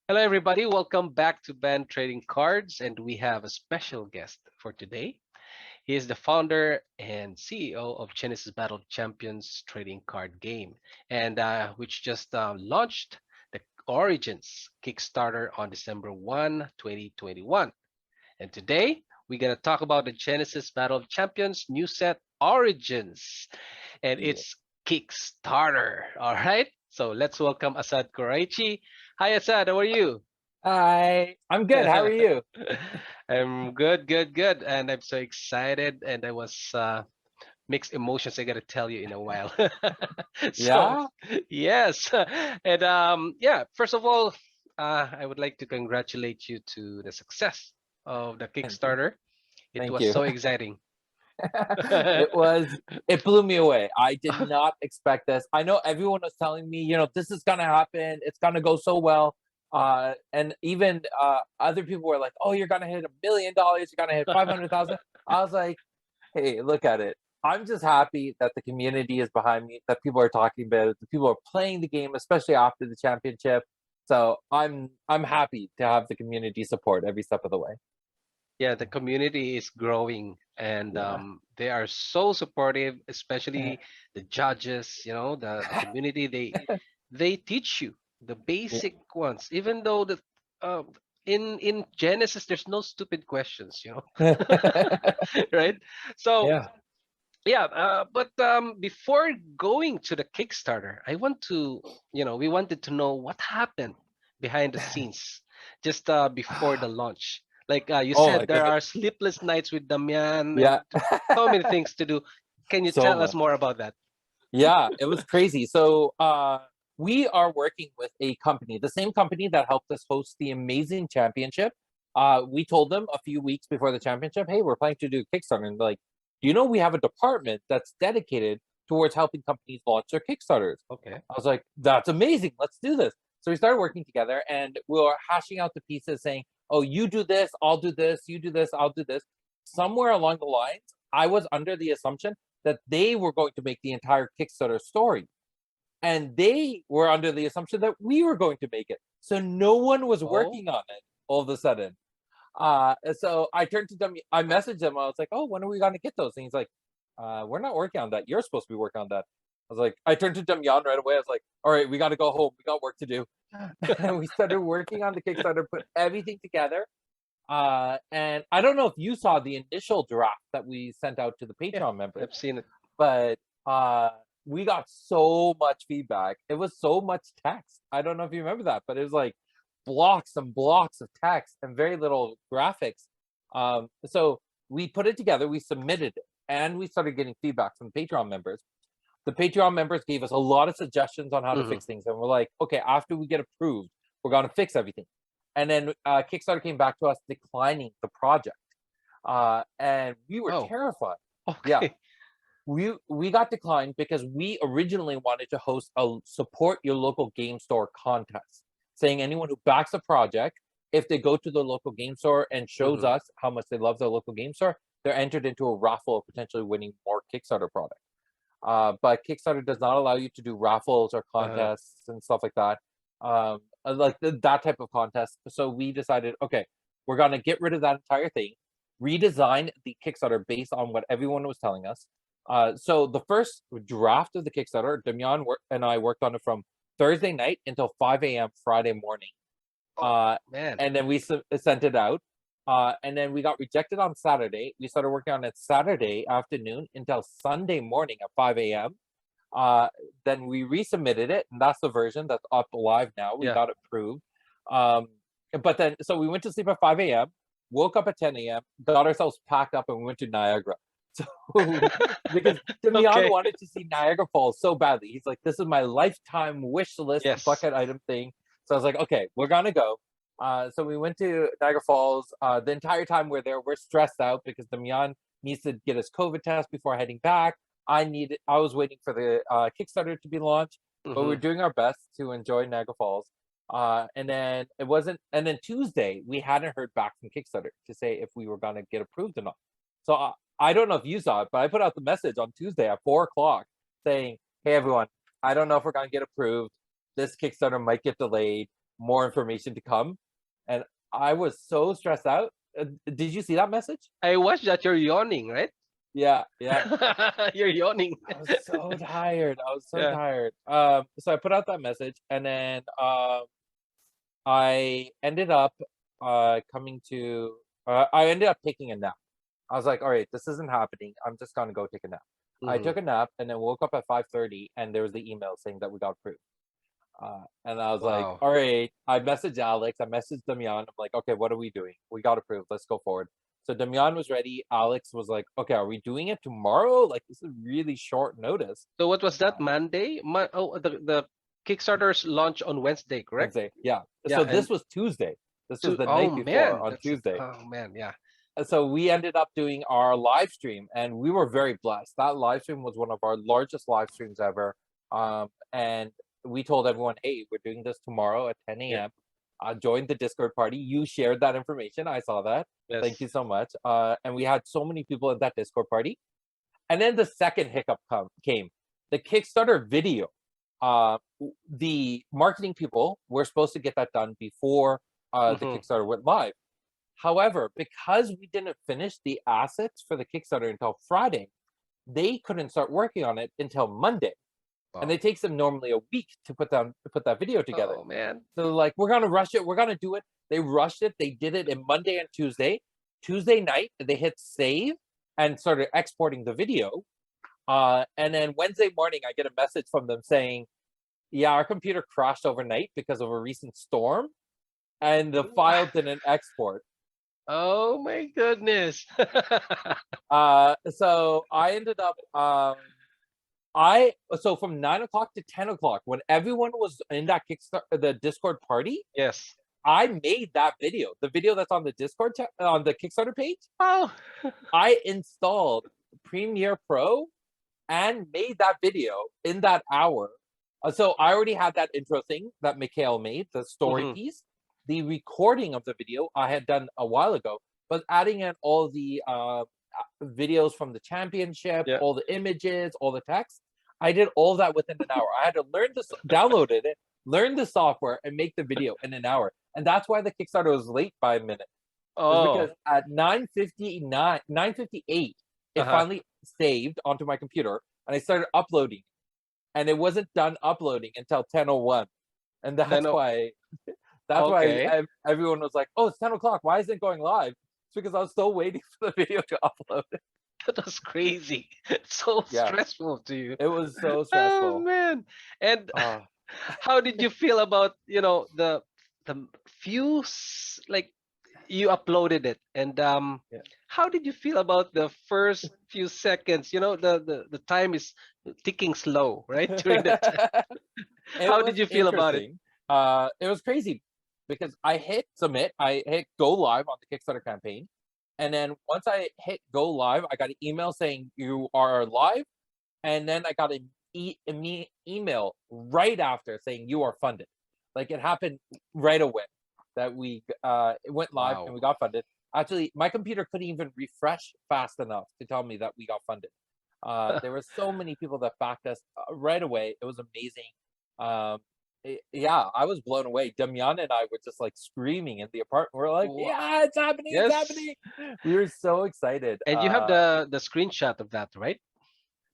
Hello, everybody. Welcome back to Band Trading Cards, and we have a special guest for today. He is the founder and CEO of Genesis Battle Champions trading card game, and which just launched the Origins Kickstarter on December 1, 2021. And today we're gonna talk about the Genesis Battle of Champions new set Origins and Yeah. its Kickstarter. All right, so let's welcome Assad Quraishi. Hi, Assad. How are you? Hi, I'm good. How are you? I'm good, good, good, and I'm so excited. And I was mixed emotions. I gotta tell you in a while. So Yeah, yes, and yeah. First of all, I would like to congratulate you to the success of the thank you. Kickstarter. It Thank was you. so exciting. It was, it blew me away. I did not expect this. I know everyone was telling me, this is gonna happen. It's gonna go so well. And even other people were like, "Oh, you're gonna hit $1 million. You're gonna hit 500,000." I was like, "Hey, look at it. I'm just happy that the community is behind me. That people are talking about it. That people are playing the game, especially after the championship. So I'm happy to have the community support every step of the way. Yeah, the community is growing, and Yeah. they are so supportive, especially the judges. The community. They teach you the Yeah. basic ones, even though uh, in Genesis there's no stupid questions. Right? So Yeah. yeah, but before going to the Kickstarter, we wanted to know what happened behind the scenes just before the launch. Like you Oh my said, there goodness. are sleepless nights with Damian Yeah. and so many things to do. Can you So tell us much. more about that? Yeah, it was crazy. So we are working with a company, the same company that helped us host the amazing championship. We told them a few weeks before the championship, hey, we're planning to do a Kickstarter. And they're like, do you know we have a department that's dedicated towards helping companies launch their Kickstarters? Okay. I was like, that's amazing. Let's do this. So we started working together and we were hashing out the pieces saying, oh, you do this, I'll do this, you do this, I'll do this. Somewhere along the lines, I was under the assumption that they were going to make the entire Kickstarter story. And they were under the assumption that we were going to make it. So no one was Oh, working on it all of a sudden. So I turned to them, I messaged them, I was like, oh, when are we going to get those? And he's like, we're not working on that. You're supposed to be working on that. I was like, I turned to Damian right away. I was like, all right, we got to go home. We got work to do. And we started working on the Kickstarter, put everything together. And I don't know if you saw the initial draft that we sent out to the yeah, Patreon members, I've seen it. but we got so much feedback. It was so much text. I don't know if you remember that, but it was like blocks and blocks of text and very little graphics. So we put it together, we submitted it, and we started getting feedback from Patreon members. The Patreon members gave us a lot of suggestions on how to Hmm. fix things, and we're like, okay, after we get approved, we're gonna fix everything. And then Kickstarter came back to us declining the project, and we were Oh, terrified. Yeah, okay. we got declined because we originally wanted to host a support your local game store contest, saying anyone who backs a project, if they go to the local game store and shows Hmm. us how much they love their local game store, they're entered into a raffle of potentially winning more Kickstarter products. But Kickstarter does not allow you to do raffles or Uh, contests and stuff like that, like that type of contest. So we decided, okay, we're gonna get rid of that entire thing, redesign the Kickstarter based on what everyone was telling us. So the first draft of the Kickstarter, Damian and I worked on it from Thursday night until 5 a.m. Friday morning, oh uh, man. and then we sent it out. And then we got rejected on Saturday. We started working on it Saturday afternoon until Sunday morning at 5 a.m. Uh, then we resubmitted it, and that's the version that's up live now. We Yeah. got it approved. Um, but then, so we went to sleep at 5 a.m., woke up at 10 a.m., got ourselves packed up, and we went to Niagara. So, because Damian Okay. wanted to see Niagara Falls so badly. He's like, this is my lifetime wish list Yes. bucket item thing. So I was like, okay, we're going to go. So we went to Niagara Falls. The entire time we're there, we're stressed out because Damian needs to get his COVID test before heading back. I was waiting for the Kickstarter to be launched, but we're Hmm. doing our best to enjoy Niagara Falls. And then it wasn't, and then Tuesday we hadn't heard back from Kickstarter to say if we were gonna get approved or not. So I don't know if you saw it, but I put out the message on Tuesday at 4 o'clock saying, "Hey everyone, I don't know if we're gonna get approved. This Kickstarter might get delayed. more information to come, and I was so stressed out. Did you see that message? I watched that. You're yawning, right? Yeah, yeah. You're yawning. I was so tired. I was so Yeah. tired. So I put out that message, and then I ended up coming to. I ended up taking a nap. I was like, all right, this isn't happening. I'm just gonna go take a nap. I Mhm. took a nap and then woke up at 5:30, and there was the email saying that we got approved. And I was like, Wow. all right. I messaged Alex. I messaged Damian. I'm like, okay, what are we doing? We got approved. Let's go forward. So Damian was ready. Alex was like, okay, are we doing it tomorrow? Like, this is really short notice. So what was that Uh, Monday? Oh, the Kickstarter's launch on Wednesday, correct? Wednesday. Yeah. Yeah, So and this was Tuesday. This was to the oh night before man, on that's Tuesday. oh man, yeah. So we ended up doing our live stream, and we were very blessed. That live stream was one of our largest live streams ever. And we told everyone, hey, we're doing this tomorrow at 10 Yeah. a.m. Join the Discord party. You shared that information. I saw that. Yes. Thank you so much. And we had so many people at that Discord party. And then the second hiccup came. The Kickstarter video. The marketing people were supposed to get that done before the Mhm. Kickstarter went live. However, because we didn't finish the assets for the Kickstarter until Friday, they couldn't start working on it until Monday. And Wow. it takes them normally a week to put that video together. Oh man. So like, we're gonna rush it. We're gonna do it. They rushed it. They did it in Monday and Tuesday. Tuesday night, they hit save and started exporting the video. And then Wednesday morning, I get a message from them saying, "Yeah, our computer crashed overnight because of a recent storm, and the file didn't export." Oh my goodness. So I ended up I so from 9 o'clock to 10 o'clock, when everyone was in that Kickstarter, the Discord party, Yes. I made that video, the video that's on the Discord on the Kickstarter page. Oh. I installed Premiere Pro and made that video in that hour. So I already had that intro thing that Mikhail made, the story Mhm. piece. The recording of the video I had done a while ago, but adding in all the videos from the championship, Yeah. all the images, all the text. I did all that within an hour. I had to learn this, downloaded it, learn the software, and make the video in an hour. And that's why the Kickstarter was late by a minute. Was because Oh. at 9:59, 9:58, it Uh-huh. finally saved onto my computer, and I started uploading. And it wasn't done uploading until 10:01, and that's 10 o why Okay. everyone was like, "Oh, it's 10 o'clock. Why is it going live?" It's because I was still waiting for the video to upload. That was crazy. So Yeah, stressful to you. it was so Oh stressful. man. And Uh, how did you feel about, the few like you uploaded it and yeah. how did you feel about the first few seconds? The time is ticking slow, right? During that time. It How did was you feel about it? interesting. It was crazy because I hit submit, I hit go live on the Kickstarter campaign, and then once I hit go live, I got an email saying you are live, and then I got an email right after saying you are funded. Like, it happened right away that it went live and Wow. we got funded. Actually, my computer couldn't even refresh fast enough to tell me that we got funded. There were so many people that backed us right away. It was amazing. Um, yeah, I was blown away. Damian and I were just like screaming in the apartment. We're like, Wow. "Yeah, it's happening! It's Yes. happening!" We were so excited. And you have the screenshot of that, right?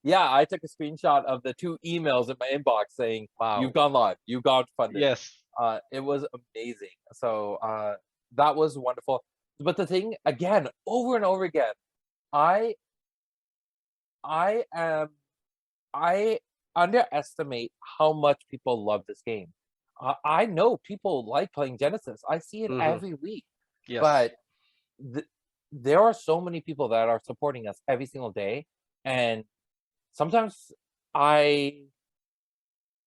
Yeah, I took a screenshot of the 2 emails in my inbox saying, "You've Wow. gone live. You've gone funded." Yes. It was amazing. So that was wonderful. But the thing again, over and over again, I I am I underestimate how much people love this game. I know people like playing Genesis. I see it Hmm. every week, Yes. but th- there are so many people that are supporting us every single day, and sometimes I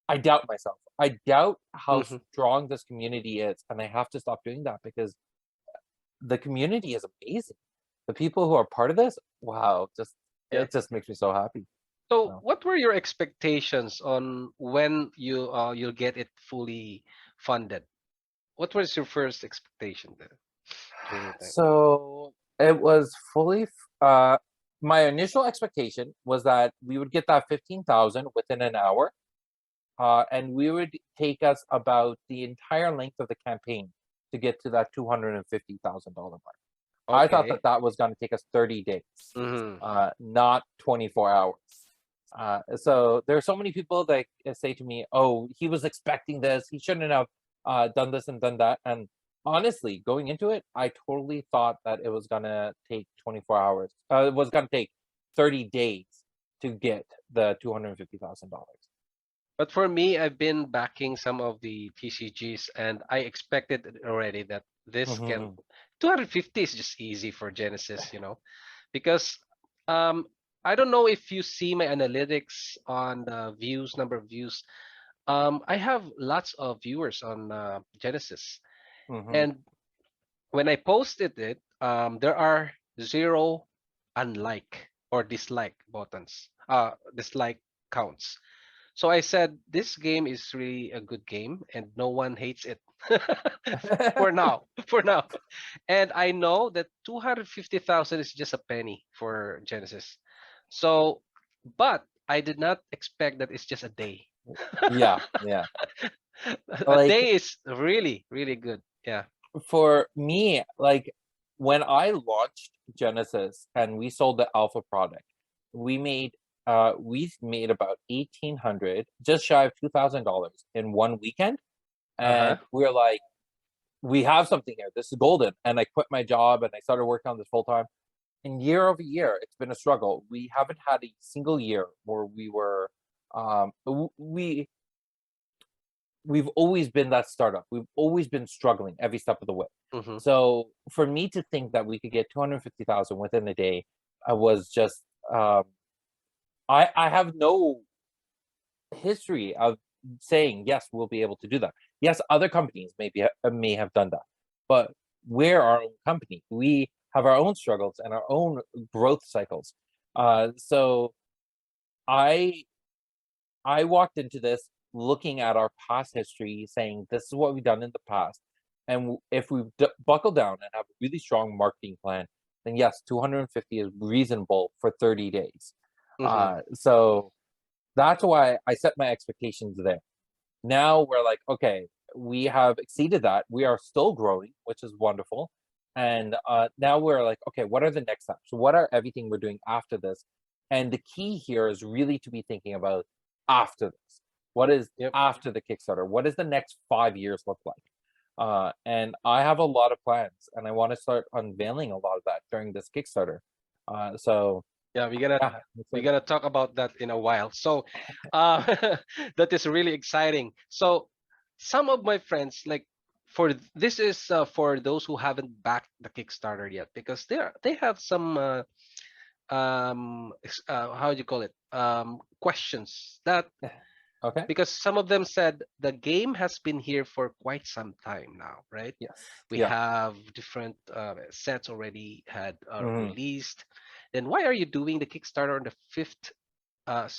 I doubt myself. I doubt how Hmm. strong this community is, and I have to stop doing that because the community is amazing. The people who are part of this, wow, Yeah. it just makes me so happy. So, So, what were your expectations on when you'll get it fully funded? What was your first expectation there during the time? so it was my initial expectation was that we would get that 15,000 within an hour, and we would take us about the entire length of the campaign to get to that $250,000 mark. I thought Okay. that was going to take us 30 days, Mm-hmm. not 24 hours. So there are so many people that say to me, "Oh, he was expecting this. He shouldn't have done this and done that." And honestly, going into it, I totally thought that it was gonna take 24 hours. It was gonna take 30 days to get the $250,000. But for me, I've been backing some of the TCGs, and I expected it already that this can Mm-hmm. 250 is just easy for Genesis, because um I don't know if you see my analytics on the views, number of views. I have lots of viewers on Genesis, Mm-hmm. and when I posted it, there are zero unlike or dislike buttons, dislike counts. So I said this game is really a good game and no one hates it for now. For now. And I know that 250,000 is just a penny for Genesis. So, but I did not expect that it's just a day. Yeah, yeah. A Like day is really, really good. Yeah. for me, like when I launched Genesis and we sold the alpha product, we made about 1,800, just shy of $2,000 in one weekend. Uh-huh. And we're like, we have something here. This is golden. And I quit my job and I started working on this full time. And year over year, it's been a struggle. We haven't had a single year where we were we've always been that startup. We've always been struggling every step of the way. Mm-hmm. So for me to think that we could get 250,000 within a day, I was just um, I have no history of saying yes, we'll be able to do that. Yes, other companies may have done that, but we're our own company. We have our own struggles and our own growth cycles. So I I walked into this looking at our past history, saying this is what we've done in the past, and if we buckle down and have a really strong marketing plan, then yes, 250 is reasonable for 30 days. Mm-hmm. So that's why I set my expectations there. Now we're like, okay, we have exceeded that. We are still growing, which is wonderful. And now we're like, okay, what are the next steps? What are everything we're doing after this? And the key here is really to be thinking about after this. What is Yep. after the Kickstarter? What does the next 5 years look like? And I have a lot of plans, and I want to start unveiling a lot of that during this Kickstarter. So Yeah, we're gonna yeah, we're gonna talk about that in a while. So, uh, that is really exciting. So, some of my friends like this is for those who haven't backed the Kickstarter yet because they have some how do you call it questions that okay. because some of them said the game has been here for quite some time now, right? Yes. We Yeah. have different sets already had Mhm. released. Then why are you doing the Kickstarter on the fifth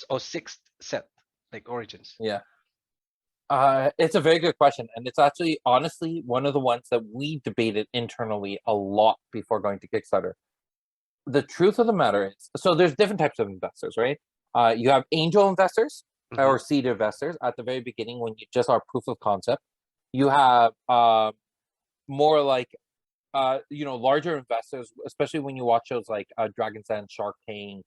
or sixth set, like Origins? Yeah. It's a very good question, and it's actually honestly one of the ones that we debated internally a lot before going to Kickstarter. The truth of the matter is, so there's different types of investors, right? You have angel investors Hmm. or seed investors at the very beginning when you just are proof of concept. You have more like larger investors, especially when you watch shows like Dragon's Den, Shark Tank,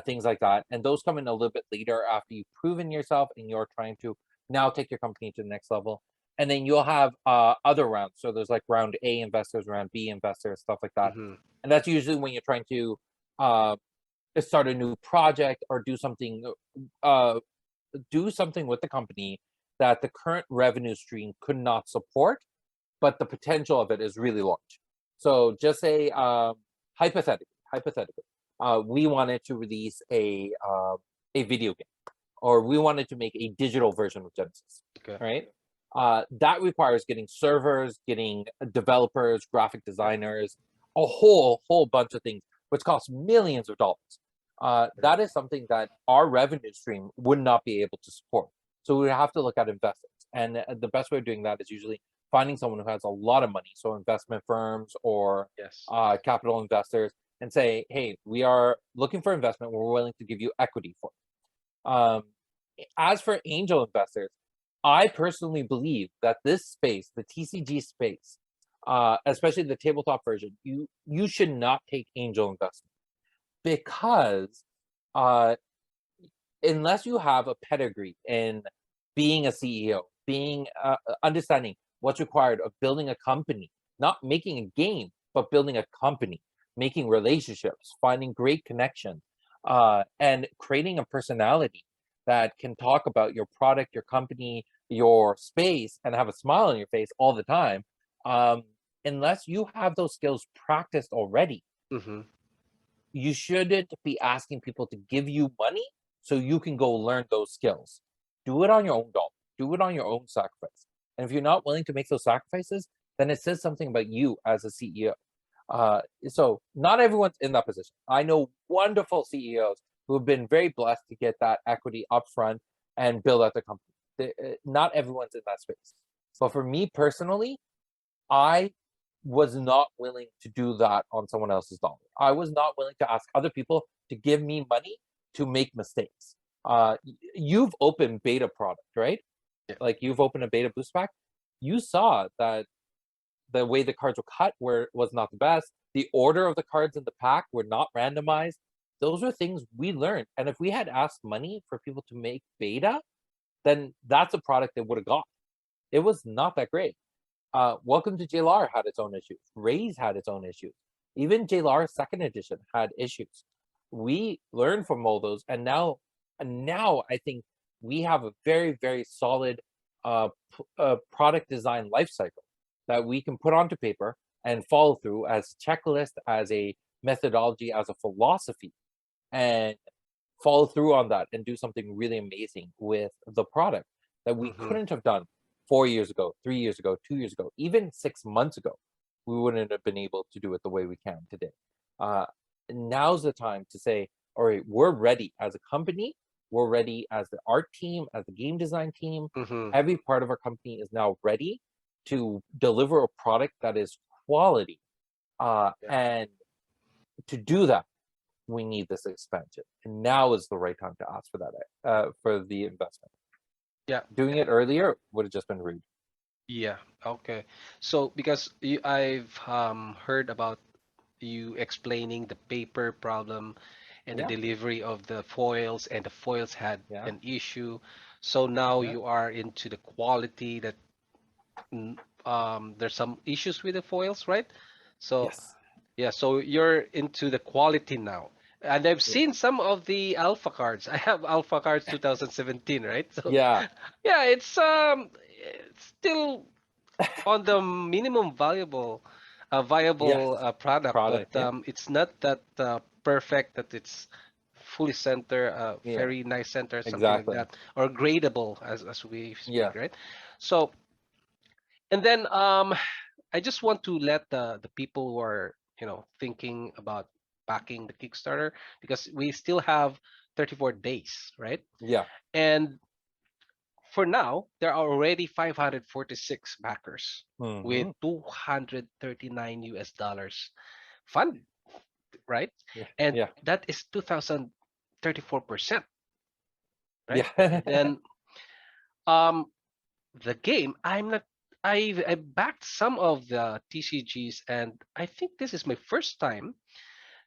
things like that. And those come in a little bit later after you've proven yourself and you're trying to now take your company to the next level. And then you'll have other rounds. So there's like round A investors, round B investors, stuff like that. Hmm. And that's usually when you're trying to uh, start a new project or uh, do something with the company that the current revenue stream could not support, but the potential of it is really large. So just say hypothetically, we wanted to release a video game, or we wanted to make a digital version of Genesis, Okay. right? That requires getting servers, getting developers, graphic designers, a whole bunch of things, which costs millions of dollars. Right. That is something that our revenue stream would not be able to support. So we have to look at investors, and the best way of doing that is usually finding someone who has a lot of money, so investment firms or Yes. capital investors, and say, hey, we are looking for investment. We're willing to give you equity for it. as for angel investors, I personally believe that this space, the TCG space, especially the tabletop version, you should not take angel investment because uh, unless you have a pedigree in being a CEO, being understanding what's required of building a company, not making a game, but building a company, making relationships, finding great connections, and creating a personality that can talk about your product, your company, your space, and have a smile on your face all the time. Um, Unless you have those skills practiced already, Mm-hmm. you shouldn't be asking people to give you money so you can go learn those skills. Do it on your own dollar. Do it on your own sacrifice. And if you're not willing to make those sacrifices, then it says something about you as a CEO. So not everyone's in that position. I know wonderful CEOs who have been very blessed to get that equity upfront and build out the company. Not everyone's in that space. But for me personally, I was not willing to do that on someone else's dollar. I was not willing to ask other people to give me money to make mistakes. You've opened beta product, right? Yeah. Like you've opened a beta boost pack. You saw that the way the cards were cut was not the best. The order of the cards in the pack were not randomized. Those are things we learned. And if we had asked money for people to make beta, then that's a product they would have got. It was not that great. Welcome to JLR had its own issues. Rays had its own issues. Even JLR second edition had issues. We learned from all those, and now I think we have a very, very solid product design life cycle that we can put onto paper and follow through as a checklist, as a methodology, as a philosophy, and follow through on that and do something really amazing with the product that we Mm-hmm. couldn't have done 4 years ago, 3 years ago, 2 years ago, even 6 months ago. We wouldn't have been able to do it the way we can today. Now's the time to say, all right, we're ready as a company. We're ready as the art team, as the game design team. Mm-hmm. Every part of our company is now ready to deliver a product that is quality. Yeah. And to do that, we need this expansion. And now is the right time to ask for that, for the investment. Yeah. Doing it earlier would have just been rude. Yeah. Okay. So because I've heard about you explaining the paper problem and the Yeah, delivery of the foils, and the foils had yeah, an issue. So now yeah. you are into the quality that there's some issues with the foils, right? So Yes. yeah, so you're into the quality now. And I've Yeah. seen some of the alpha cards. I have alpha cards 2017, right? So Yeah. yeah, it's still on the minimum Yes. viable product, but Product. Yeah. it's not that perfect that it's fully center, Yeah. very nice center, something like Exactly. that, or gradable as we Yeah. speak, right? So, and then I just want to let the people who are thinking about backing the Kickstarter, because we still have 34 days, right? Yeah. And for now, there are already 546 backers with Hmm. 239 US dollars funded, right? Yeah. And Yeah. that is 2034%, right? Yeah. And then um the game, I backed some of the TCGs, and I think this is my first time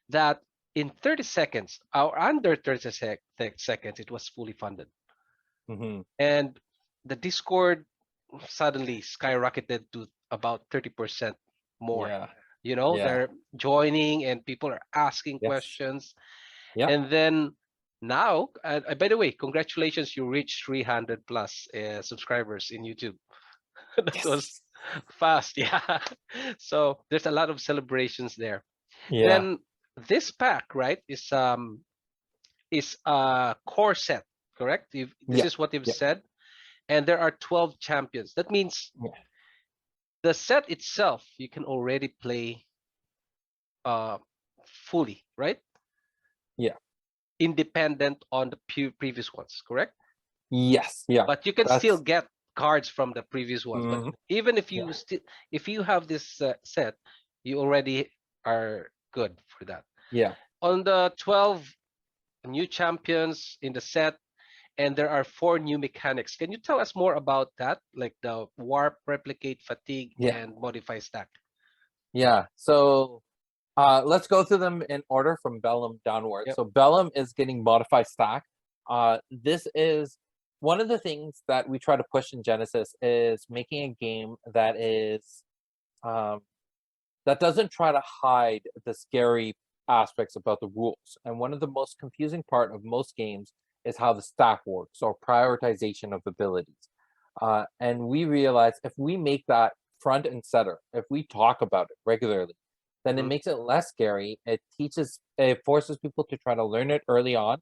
that in 30 seconds or under 30 seconds it was fully funded. Hmm. And the Discord suddenly skyrocketed to about 30% more. Yeah. Yeah. They're joining and people are asking Yes. questions. Yeah. And then now, by the way, congratulations, you reached 300 plus subscribers in YouTube. That was Yes. fast, yeah. So there's a lot of celebrations there. Yeah. Then this pack, right, is a core set, correct? This Yeah. is what you've Yeah. said, and there are 12 champions. That means Yeah. the set itself you can already play uh fully, right? Yeah. Independent on the previous ones, correct? Yes. Yeah. But you can still That's. get cards from the previous ones. But Mhm. even if Yeah. you still, if you have this set, you already are good for that. Yeah. On the 12 new champions in the set, and there are 4 new mechanics. Can you tell us more about that, like the warp, replicate, fatigue, Yeah, and modify stack? yeah. So let's go through them in order from Bellum downward. Yep. So Bellum is getting modified stack. This is one of the things that we try to push in Genesis is making a game that is um, that doesn't try to hide the scary aspects about the rules. And one of the most confusing part of most games is how the stack works or prioritization of abilities. And we realize if we make that front and center, if we talk about it regularly, then it Mhm. makes it less scary. It forces people to try to learn it early on.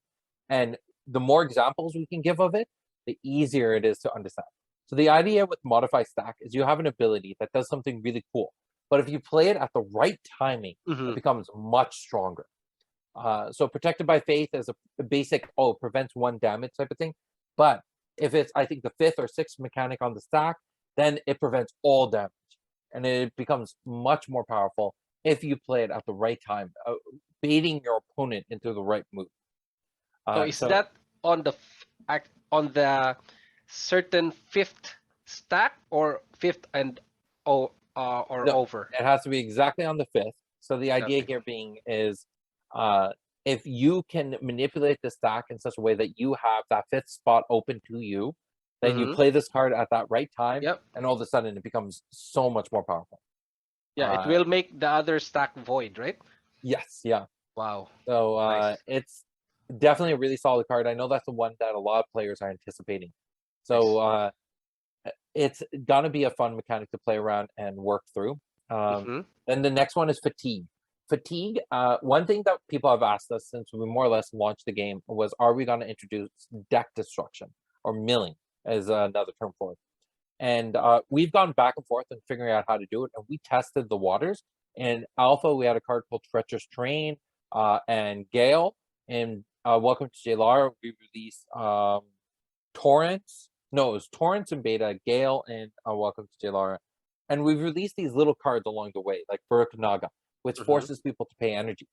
And the more examples we can give of it, the easier it is to understand. So the idea with modify stack is you have an ability that does something really cool. But if you play it at the right timing, it Mhm. becomes much stronger. So protected by faith is a basic, prevents 1 damage type of thing. But if it's, I think, the 5th or 6th mechanic on the stack, then it prevents all damage. And it becomes much more powerful if you play it at the right time, baiting your opponent into the right move. So is So that on the on the certain fifth stack or fifth and or no, over? it has to be exactly on the 5th. So the idea Okay. here being is uh, if you can manipulate the stack in such a way that you have that 5th spot open to you, then you Mm-hmm. play this card at that right time, Yep. and all of a sudden it becomes so much more powerful. Yeah, it Uh, will make the other stack void, right? yes, yeah. Wow. So Nice. it's definitely a really solid card. I know that's the one that a lot of players are anticipating. So Nice. it's gonna be a fun mechanic to play around and work through. Mm-hmm. Then the next one is fatigue. Fatigue. One thing that people have asked us since we more or less launched the game was, are we going to introduce deck destruction or milling, as another term for it? And we've gone back and forth in figuring out how to do it, and we tested the waters. In Alpha, we had a card called Treacherous Train, and Gale. And Welcome to Jailar, we released Torrents. No, it was Torrents and Beta, Gale, and Welcome to Jailara. And we've released these little cards along the way, like Naga, which Mm-hmm. forces people to pay energy.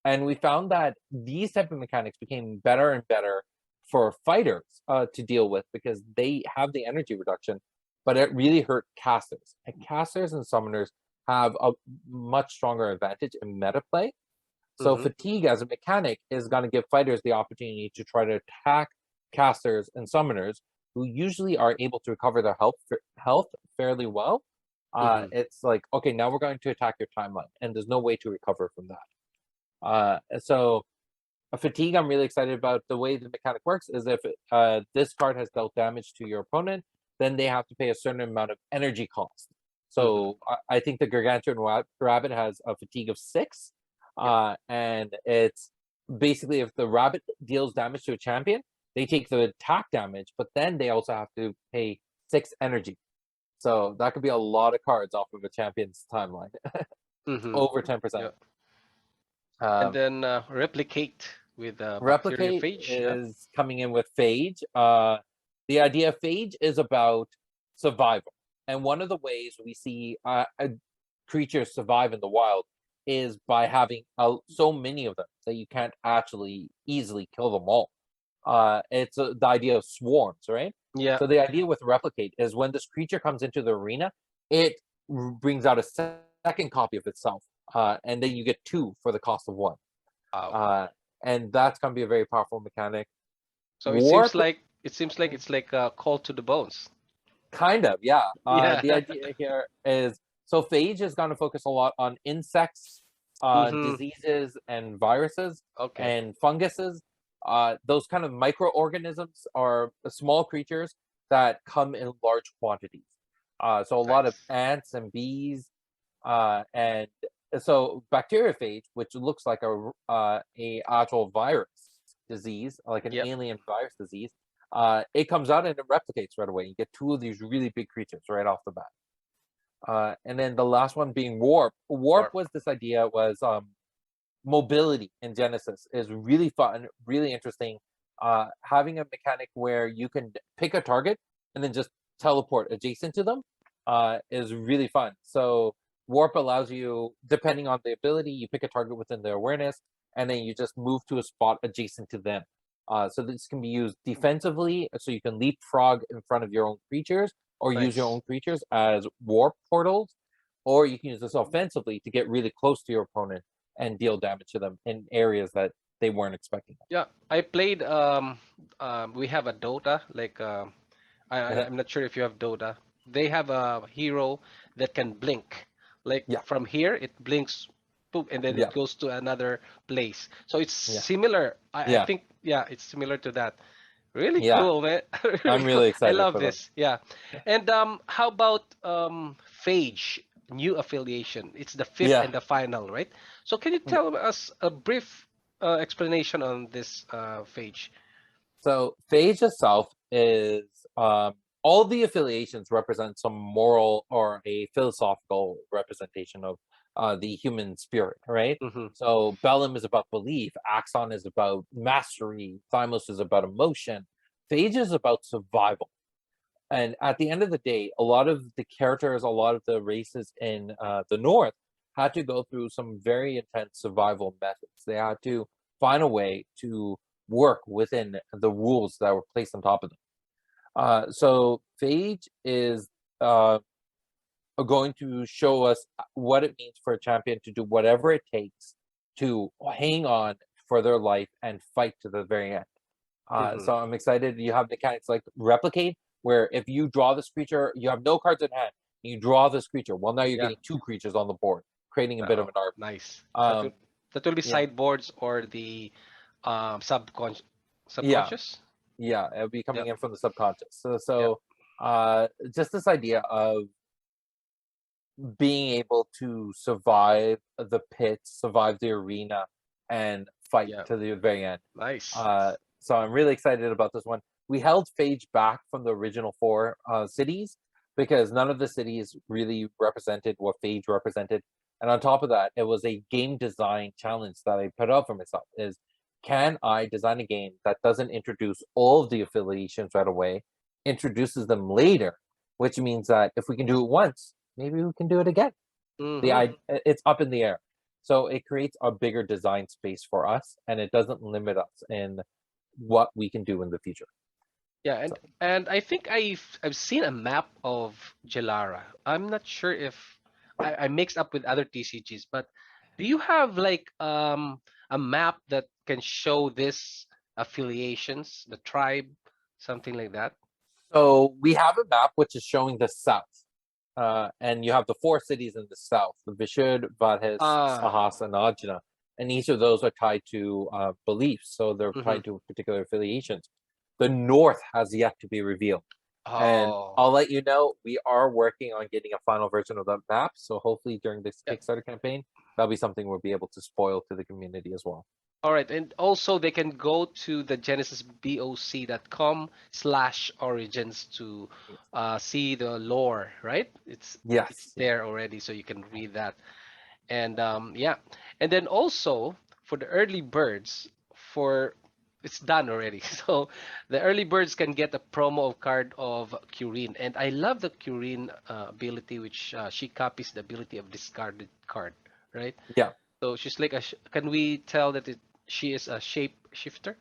And we found that these type of mechanics became better and better for fighters to deal with because they have the energy reduction, but it really hurt casters. And casters and summoners have a much stronger advantage in meta play. So Mm-hmm. fatigue as a mechanic is going to give fighters the opportunity to try to attack casters and summoners who usually are able to recover their health fairly well. Mm-hmm. It's like, okay, now we're going to attack your timeline, and there's no way to recover from that. So a fatigue, I'm really excited about. The way the mechanic works is if this card has dealt damage to your opponent, then they have to pay a certain amount of energy cost. Mm-hmm. So I think the Gargantuan Rabbit has a fatigue of 6. Yep. And it's basically if the rabbit deals damage to a champion, they take the attack damage, but then they also have to pay 6 energy. So that could be a lot of cards off of a champion's timeline. Mm-hmm. Over 10%. Yep. And Um, then replicate with Replicate bacteriophage. Yeah. is coming in with Phage. The idea of Phage is about survival. And one of the ways we see creatures survive in the wild is by having so many of them that you can't actually easily kill them all. It's the idea of swarms, right? Yeah. So the idea with Replicate is when this creature comes into the arena, it brings out a second copy of itself. And then you get 2 for the cost of 1. Wow. Uh, and that's going to be a very powerful mechanic. So Warp, it seems like it's like a call to the bones. kind of, yeah. Yeah. The idea here is so Phage is going to focus a lot on insects, Mm-hmm. diseases, and viruses Okay. and funguses. Those kind of microorganisms are small creatures that come in large quantities. So a lot of Nice. ants and bees, and so bacteriophage, which looks like a actual virus disease, like an Yep. alien virus disease, it comes out and it replicates right away. You get 2 of these really big creatures right off the bat. And then the last one being warp. Warp Warp. was this idea was mobility in Genesis is really fun, really interesting. Having a mechanic where you can pick a target and then just teleport adjacent to them is really fun. So warp allows you, depending on the ability, you pick a target within their awareness, and then you just move to a spot adjacent to them. So this can be used defensively, so you can leapfrog in front of your own creatures, or use your Nice. own creatures as warp portals, or you can use this offensively to get really close to your opponent and deal damage to them in areas that they weren't expecting. Yeah, I played. We have a Dota. Like, Yeah, I'm not sure if you have Dota. They have a hero that can blink. Like yeah, from here, it blinks, poop, and then yeah, it goes to another place. So it's yeah, similar. I yeah, think, yeah, it's similar to that. Really yeah. cool, man. Really I'm cool. really I excited love for them. this. Yeah. And how about Phage, new affiliation? It's the fifth Yeah. and the final, right? So can you tell us a brief explanation on this Phage? So Phage itself is all the affiliations represent some moral or a philosophical representation of the human spirit, right? Mm-hmm. So Bellum is about belief, Axon is about mastery, Thymos is about emotion, Phage is about survival. And at the end of the day, a lot of the characters, a lot of the races in the North had to go through some very intense survival methods. They had to find a way to work within the rules that were placed on top of them. So Phage is uh, going to show us what it means for a champion to do whatever it takes to hang on for their life and fight to the very end. Mm-hmm. So I'm excited. You have mechanics like replicate, where if you draw this creature, you have no cards in hand. You draw this creature. Well, now you're Yeah. getting two creatures on the board, creating a bit of Oh, an arc. nice. Um, That will be yeah, sideboards or the subconscious. yeah, Subconscious? yeah. It'll be coming Yep. in from the subconscious. So, Yep. just this idea of being able to survive the pit, survive the arena, and fight Yeah. to the very end. Nice. So I'm really excited about this one. We held Phage back from the original four cities because none of the cities really represented what Phage represented. And on top of that, it was a game design challenge that I put up for myself is can I design a game that doesn't introduce all of the affiliations right away, introduces them later, which means that if we can do it once, maybe we can do it again. Mm-hmm. It's up in the air. So it creates a bigger design space for us and it doesn't limit us in what we can do in the future. Yeah, So and I think I've seen a map of Gelara. I'm not sure if I mixed up with other TCGs, but do you have like a map that can show this affiliations, the tribe, something like that? so we have a map which is showing the south. And you have the four cities in the south, the Vishud, Vadhis, Ah, Sahas, and Ajna. And each of those are tied to beliefs, so they're mm-hmm. tied to particular affiliations. The north has yet to be revealed. And Oh, I'll let you know, we are working on getting a final version of that map. So hopefully during this yeah. Kickstarter campaign, that'll be something we'll be able to spoil to the community as well. All right, and also they can go to the GenesisBOC.com/origins to see the lore, right? It's Yes. there already, so you can read that. And yeah, and then also for the early birds, for it's done already. So the early birds can get a promo of card of Curine, and I love the Curine ability, which she copies the ability of discarded card, right? Yeah. So she's like can we tell that she is a shape shifter?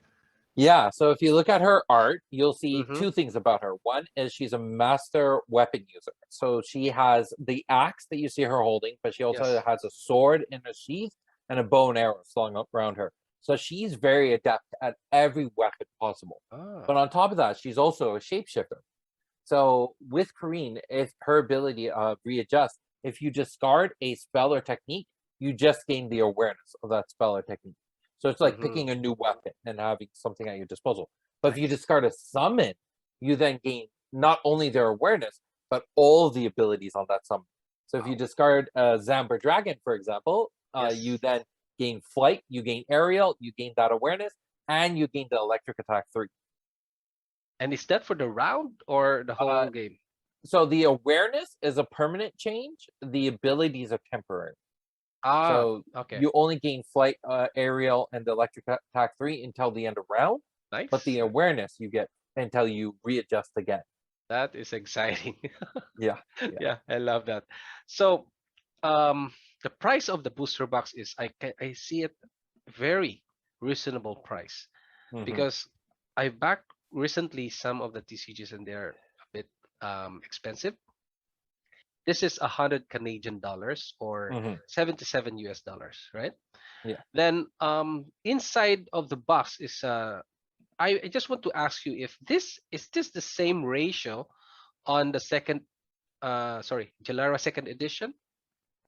Yeah, so if you look at her art, you'll see Mm-hmm. two things about her. One is she's a master weapon user. So she has the axe that you see her holding, but she also Yes. has a sword in her sheath and a bow and arrow slung up around her. So she's very adept at every weapon possible. Ah. But on top of that, she's also a shapeshifter. So with Kareen, if her ability readjust, if you discard a spell or technique, you just gain the awareness of that spell or technique. So it's like Mm-hmm. picking a new weapon and having something at your disposal. But if you Nice. discard a summon, you then gain not only their awareness, but all the abilities on that summon. So if you Wow. discard a Zamber Dragon, for example, you Yes. then gain flight, you gain aerial, you gain that awareness, and you gain the electric attack 3. And is that for the round or the Uh, whole game? so the awareness is a permanent change. The abilities are temporary. Ah, So okay. you only gain flight, aerial, and the electric attack 3 until the end of round, but Nice. the awareness you get until you readjust again. That is exciting. Yeah, yeah. Yeah, I love that. So, um, the price of the booster box is I see it very reasonable price Hmm. because I backed recently some of the TCGs and they're a bit expensive. This is 100 Canadian dollars or Hmm. 77 US dollars, right? Yeah. Then inside of the box is I just want to ask you if this is this the same ratio on the second sorry, Gelara second edition?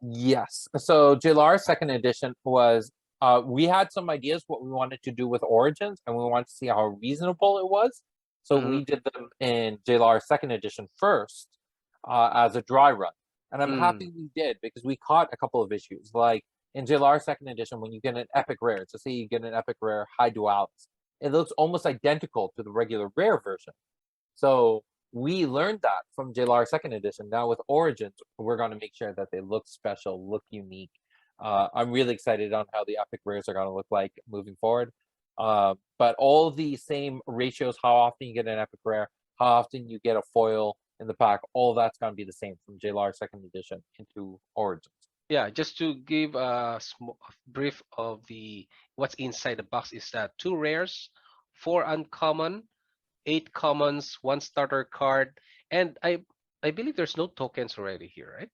Yes. So JLR second edition was we had some ideas what we wanted to do with Origins, and we wanted to see how reasonable it was. So Mm-hmm. we did them in JLR second edition first as a dry run. And I'm Mm. happy we did because we caught a couple of issues. Like in JLR second edition, when you get an epic rare, so say you get an epic rare high dualis, it looks almost identical to the regular rare version. So we learned that from JLR second edition. Now with Origins, we're going to make sure that they look special, look unique. I'm really excited on how the epic rares are going to look like moving forward. But all the same ratios, how often you get an epic rare, how often you get a foil in the pack, all that's going to be the same from JLR second edition into Origins. Yeah, just to give a small brief of the what's inside the box is that two rares, four uncommon, eight commons, one starter card, and I believe there's no tokens already here, right?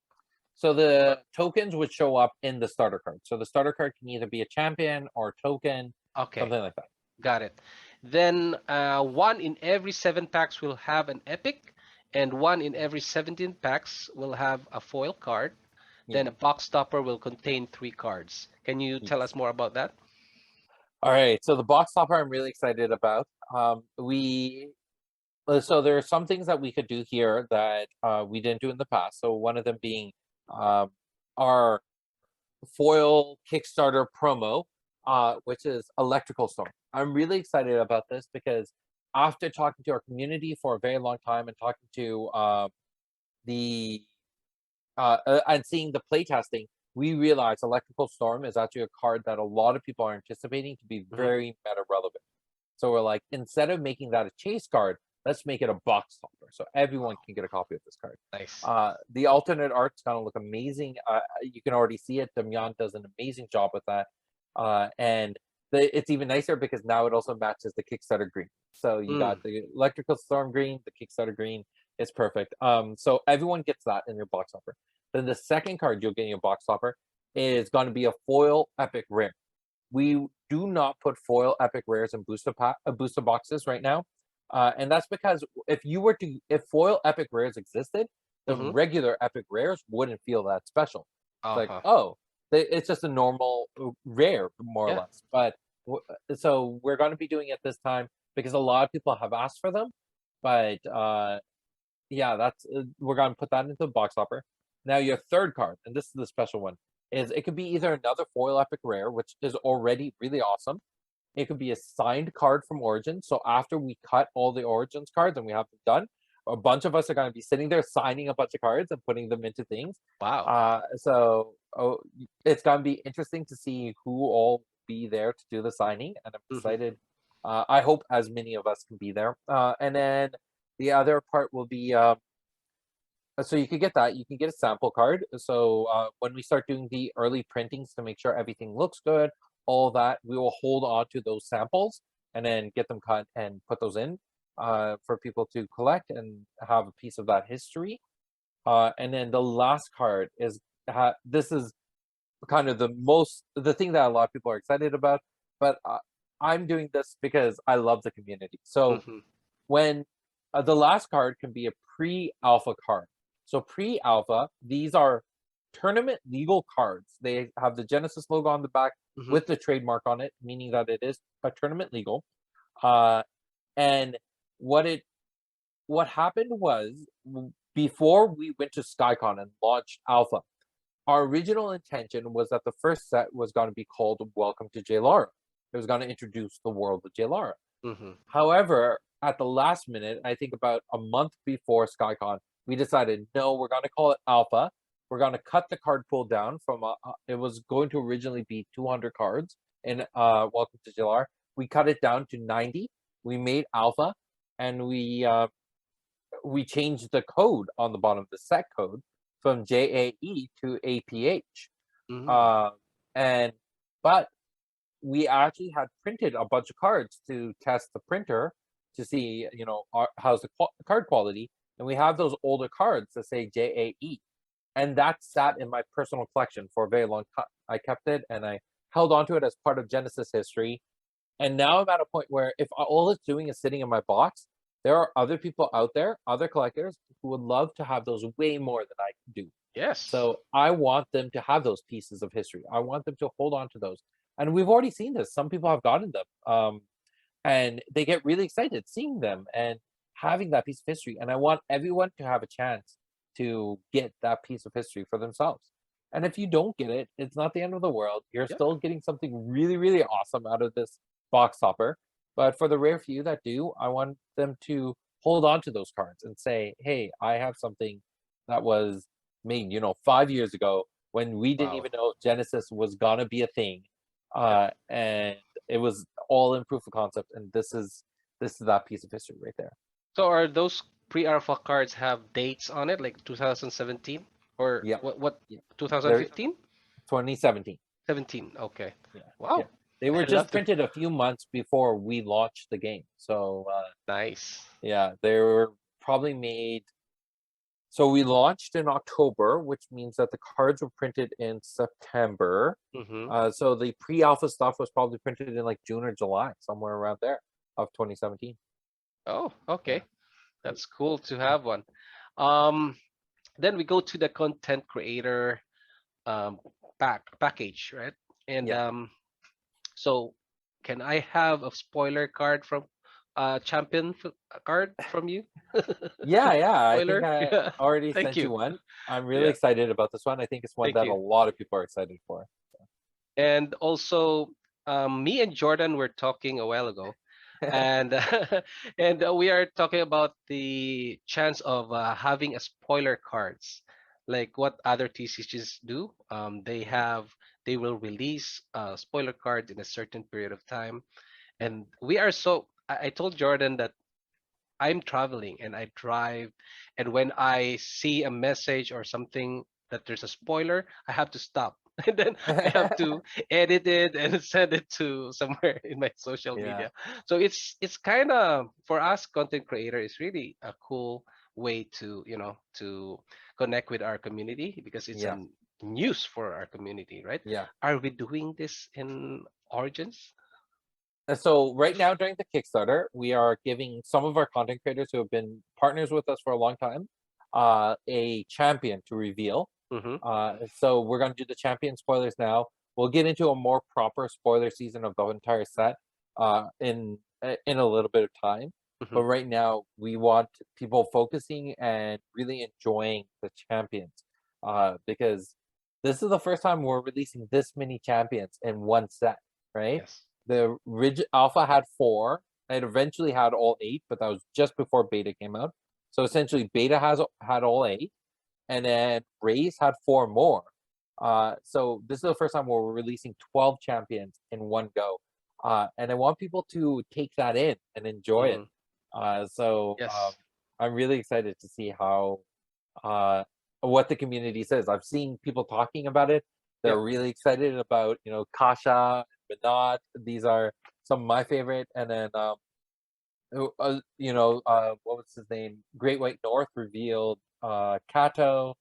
So the tokens would show up in the starter card. So the starter card can either be a champion or a token, Okay, something like that. got it. Then one in every 7 packs will have an epic, and one in every 17 packs will have a foil card. Yeah. Then a box topper will contain 3 cards. Can you tell us Yes. more about that? All right. So the box topper I'm really excited about. So there are some things that we could do here that we didn't do in the past. So one of them being um, our foil Kickstarter promo, which is Electrical Storm. I'm really excited about this because after talking to our community for a very long time and talking to the and seeing the playtesting, we realized Electrical Storm is actually a card that a lot of people are anticipating to be Hmm. very meta relevant. So we're like, instead of making that a chase card, let's make it a box topper so everyone can get a copy of this card. Nice. The alternate art's gonna look amazing. You can already see it. Damian does an amazing job with that, and it's even nicer because now it also matches the Kickstarter green. So you got Mm. the Electrical Storm green, the Kickstarter green. It's perfect. So everyone gets that in your box topper. Then the second card you'll get in your box topper is going to be a foil epic rare. We do not put foil epic rares in booster boxes right now, and that's because if foil epic rares existed, the Mm-hmm. regular epic rares wouldn't feel that special. It's like, Uh-huh. oh, it's just a normal rare, more or Yeah. less. But so we're going to be doing it this time because a lot of people have asked for them. But yeah, that's we're going to put that into the box hopper. Now your third card, and this is the special one, is it could be either another foil epic rare, which is already really awesome. It could be a signed card from Origin. So after we cut all the Origins cards and we have them done, a bunch of us are going to be sitting there signing a bunch of cards and putting them into things. Wow. It's going to be interesting to see who all be there to do the signing, and I'm Mm-hmm. excited. I hope as many of us can be there. And then the other part will be so you could get that. You can get a sample card. So when we start doing the early printings to make sure everything looks good, all that, we will hold on to those samples and then get them cut and put those in for people to collect and have a piece of that history. And then the last card is this is kind of the thing that a lot of people are excited about, but I'm doing this because I love the community. So Mm-hmm. when the last card can be a pre-alpha card. So pre-alpha, these are tournament legal cards. They have the Genesis logo on the back Mm-hmm. with the trademark on it, meaning that it is a tournament legal. Uh, and what it what happened was before we went to SkyCon and launched Alpha, our original intention was that the first set was going to be called Welcome to J-Lara. It was going to introduce the world of J-Lara. Mm-hmm. However, at the last minute, I think about a month before SkyCon, we decided no, we're going to call it Alpha. We're going to cut the card pool down from it was going to originally be 200 cards in Welcome to Jalar. We cut it down to 90. We made Alpha, and we changed the code on the bottom, the set code, from JAE to APH. Mm-hmm. Uh, and but we actually had printed a bunch of cards to test the printer to see, how's the card quality. And we have those older cards that say JAE, and that sat in my personal collection for a very long time. I kept it and I held onto it as part of Genesis history. And now I'm at a point where if all it's doing is sitting in my box, there are other people out there, other collectors who would love to have those way more than I can do. Yes. So I want them to have those pieces of history. I want them to hold on to those. And we've already seen this. Some people have gotten them. And they get really excited seeing them and having that piece of history. And I want everyone to have a chance to get that piece of history for themselves. And if you don't get it, it's not the end of the world. You're Yeah. still getting something really, really awesome out of this box topper. But for the rare few that do, I want them to hold on to those cards and say, hey, I have something that was made, 5 years ago when we didn't Wow. even know Genesis was gonna be a thing. Yep. And it was all in proof of concept. And this is that piece of history right there. So are those pre-alpha cards have dates on it, like 2017 or Yeah. what Yeah. They're 2015? 2017. 17. Okay. Yeah. Yeah. Wow. They were I'd love just to. printed a few months before we launched the game. So Nice. yeah, they were probably made. So we launched in October, which means that the cards were printed in September. Mm-hmm. So the pre-alpha stuff was probably printed in like June or July, somewhere around there of 2017. Oh, Yeah. okay. That's cool to have one. Um, then we go to the content creator um package, right? And Yeah. so can I have a spoiler card from card from you? Yeah. I think Spoiler? I Yeah. already Thank sent you. you one. I'm really Yeah, excited about this one. I think it's one thank that a you. lot of people are excited for. And also, me and Jordan were talking a while ago, and we are talking about the chance of having a spoiler cards, like what other TCGs do. They will release spoiler cards in a certain period of time, and we are so. I told Jordan that I'm traveling and I drive, and when I see a message or something that there's a spoiler, I have to stop. And then I have to edit it and send it to somewhere in my social Yeah. media. So it's kind of for us content creator, it's really a cool way to to connect with our community because it's a Yeah. news for our community, right? Yeah. Are we doing this in Origins? So right now during the Kickstarter, we are giving some of our content creators who have been partners with us for a long time, a champion to reveal. Mm-hmm. So we're going to do the champion spoilers now. We'll get into a more proper spoiler season of the entire set in a little bit of time. Mm-hmm. But right now, we want people focusing and really enjoying the champions, because this is the first time we're releasing this many champions in one set, right? Yes. The alpha had 4. It eventually had all 8, but that was just before beta came out. So essentially, beta had all 8, and then race had 4 more. So this is the first time where we're releasing 12 champions in one go, and I want people to take that in and enjoy it. Mm-hmm. So Yes. I'm really excited to see how what the community says. I've seen people talking about it. They're Yep. really excited about Kasha, Minot. These are some of my favorite, and then what was his name? Great White North revealed Kato.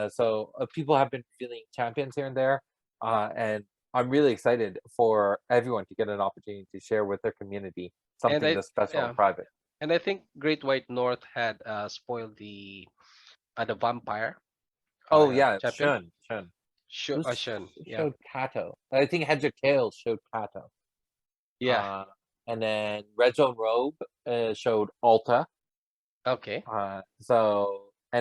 So people have been feeling champions here and there, and I'm really excited for everyone to get an opportunity to share with their community And something I that's special yeah, and private. and I think Great White North had spoiled the vampire Oh yeah, champion. Shun. Shen. Who Yeah. showed Kato? I think Hedrick Tales showed Kato. Yeah. Uh, and then Red Zone Robe showed Alta. Okay. And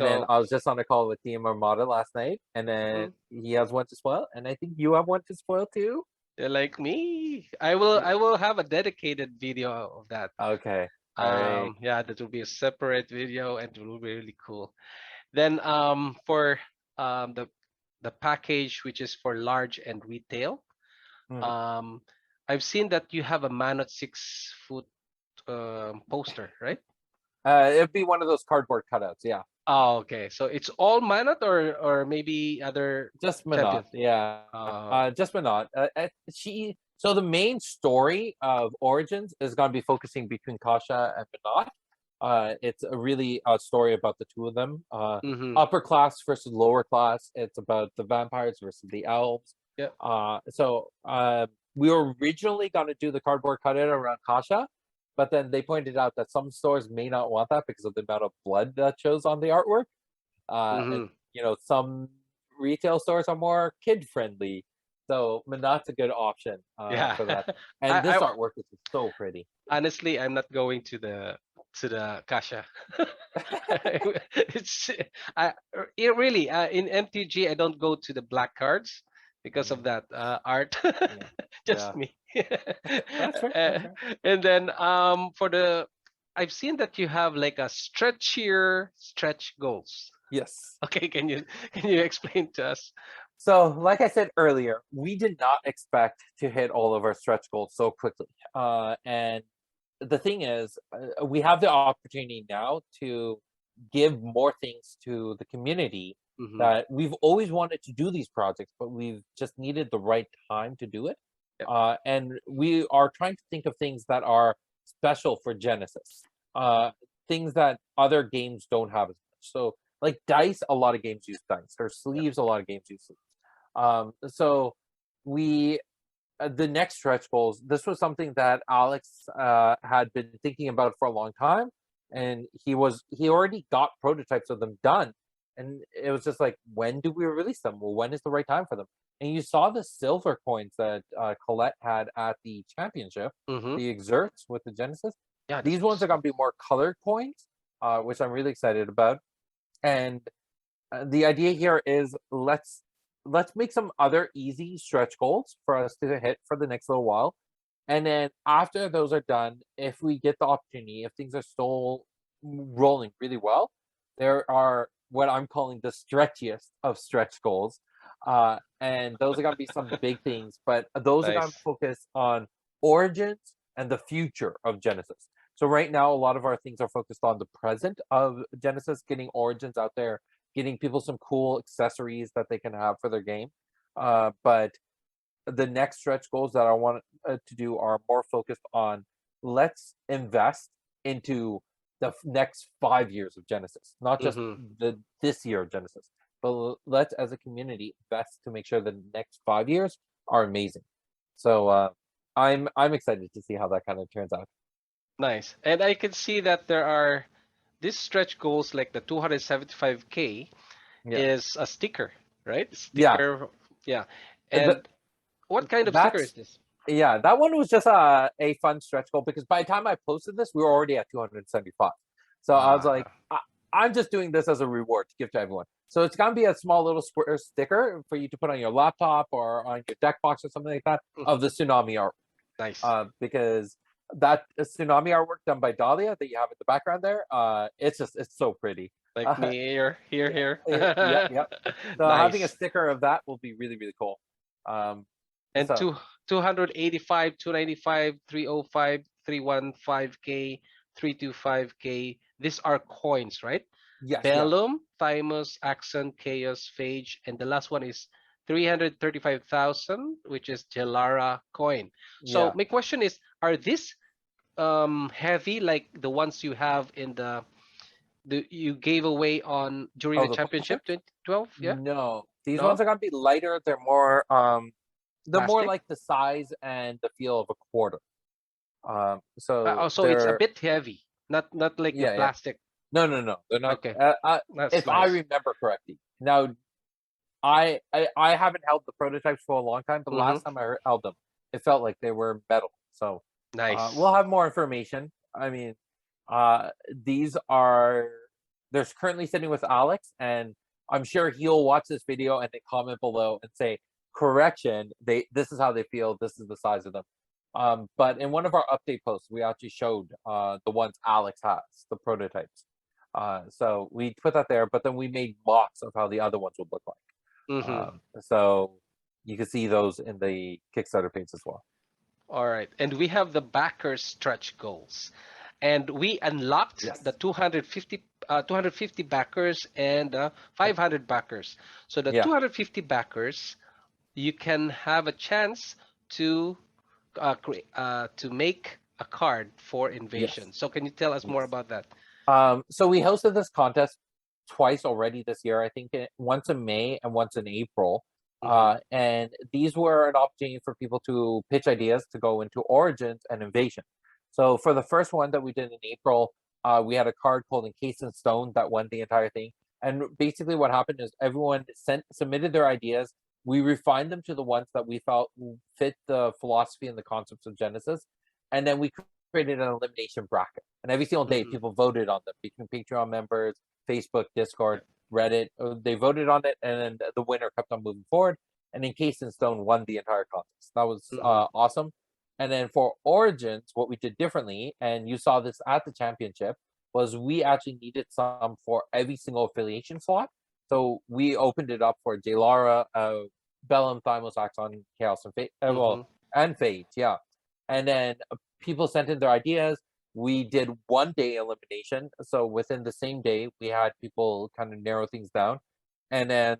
then So I was just on a call with DM Armada last night, and then mhm, he has one to spoil, and I think you have one to spoil too. they're like me. Yeah. I will have a dedicated video of that. Okay. All right. Yeah, that will be a separate video and it will be really cool. Then for the package which is for large and retail, Mhm. um I've seen that you have a man at 6 foot poster, right? It'd be one of those cardboard cutouts. Yeah. Oh, okay. So it's all Manat or maybe other Just Minot. champions. Yeah. Uh, Just Minot. She So the main story of Origins is going to be focusing between Kasha and Minot. It's a really story about the two of them. Mm-hmm. Upper class versus lower class. It's about the vampires versus the elves. Yeah. We were originally going to do the cardboard cutout around Kasha, but then they pointed out that some stores may not want that because of the amount of blood that shows on the artwork. And some retail stores are more kid friendly, so Minot's a good option Yeah. for that. And this artwork is so pretty. Honestly, I'm not going to the Kasha. It's really in MTG. I don't go to the black cards because of that art. Just Yeah. me. That's fair. Uh, and then for the, I've seen that you have like a stretchier stretch goals. Yes. Okay, can you explain to us? So, like I said earlier, we did not expect to hit all of our stretch goals so quickly. And the thing is, we have the opportunity now to give more things to the community Mm-hmm. that we've always wanted to do these projects, but we've just needed the right time to do it. Yep. And we are trying to think of things that are special for Genesis, things that other games don't have as much. So, like dice, a lot of games use dice. Or sleeves, a lot of games use sleeves. So we the next stretch goals, this was something that Alex had been thinking about for a long time, and he already got prototypes of them done, and it was just like, when do we release them? Well, when is the right time for them? And you saw the silver coins that Colette had at the championship, Mm-hmm. the exerts with the Genesis. Yeah, These ones are going to be more colored coins, which I'm really excited about. And the idea here is let's make some other easy stretch goals for us to hit for the next little while. And then after those are done, if we get the opportunity, if things are still rolling really well, there are what I'm calling the stretchiest of stretch goals. And those are going to be some big things, but those are going to nice. focus on origins and the future of Genesis. So right now, a lot of our things are focused on the present of Genesis, getting origins out there, getting people some cool accessories that they can have for their game. But the next stretch goals that I want to do are more focused on, let's invest into the next 5 years of Genesis, not just Mm-hmm. this year of Genesis, but let's as a community invest to make sure the next 5 years are amazing. So I'm excited to see how that kind of turns out. Nice. And I can see that there are these stretch goals like the 275K Yeah, is a sticker, right? yeah. Sticker. Yeah. Th- And what kind of sticker is that's this? Yeah, that one was just a fun stretch goal because by the time I posted this, we were already at 275. So I was like, I'm just doing this as a reward to give to everyone. So it's gonna be a small little square sticker for you to put on your laptop or on your deck box or something like that of the tsunami art. Nice. Because that tsunami artwork done by Dahlia that you have in the background there, it's so pretty. Like me here. Yeah. So having a Nice. sticker of that will be really, really cool. And So 285, 295, 305, 315K, 325K. These are coins, right? yes, yeah. Bellum, Thymus, Accent, Chaos, Phage, and the last one is 335,000, which is Gelara coin. So Yeah. my question is, are these heavy like the ones you have in the you gave away on during Oh, the the championship prototypes? 2012? Yeah? No, these ones No? are gonna be lighter. They're more Plastic? like the size and the feel of a quarter. So Oh, so it's a they're bit heavy, not like the yeah. plastic. No. They're not. Okay, that's If I nice. remember correctly, now I haven't held the prototypes for a long time, but Mm-hmm. last time I held them, it felt like they were metal. So Nice. we'll have more information. I mean, these are they're currently sitting with Alex, and I'm sure he'll watch this video and then comment below and say, correction, this is how they feel, this is the size of them. But in one of our update posts, we actually showed the ones Alex has, the prototypes. So we put that there, but then we made mocks of how the other ones would look like. Mm-hmm. So you can see those in the Kickstarter page as well. All right, and we have the backer stretch goals, and we unlocked Yes. the 250 backers and 500 backers. So the Yeah. 250 backers, you can have a chance to to make a card for Yes. Invasion. So can you tell us more Yes. about that? So we hosted this contest twice already this year. I think once in May and once in April. Mm-hmm. And these were an opportunity for people to pitch ideas to go into Origins and Invasion. So for the first one that we did in April, we had a card called Encased in Stone that won the entire thing. And basically, what happened is everyone submitted their ideas. We refined them to the ones that we felt fit the philosophy and the concepts of Genesis, and then we created an elimination bracket. And every single day, Mm-hmm. people voted on them between Patreon members, Facebook, Discord, Reddit. They voted on it, and then the winner kept on moving forward. And Encased in Stone won the entire contest. That was Mm-hmm. awesome. And then for Origins, what we did differently, and you saw this at the championship, was we actually needed some for every single affiliation slot. So we opened it up for Jalara, Bellum, Thymos, Axon, Chaos, and Fate. Mm-hmm. And Fate, yeah. And then people sent in their ideas. We did 1 day elimination. So within the same day, we had people kind of narrow things down. And then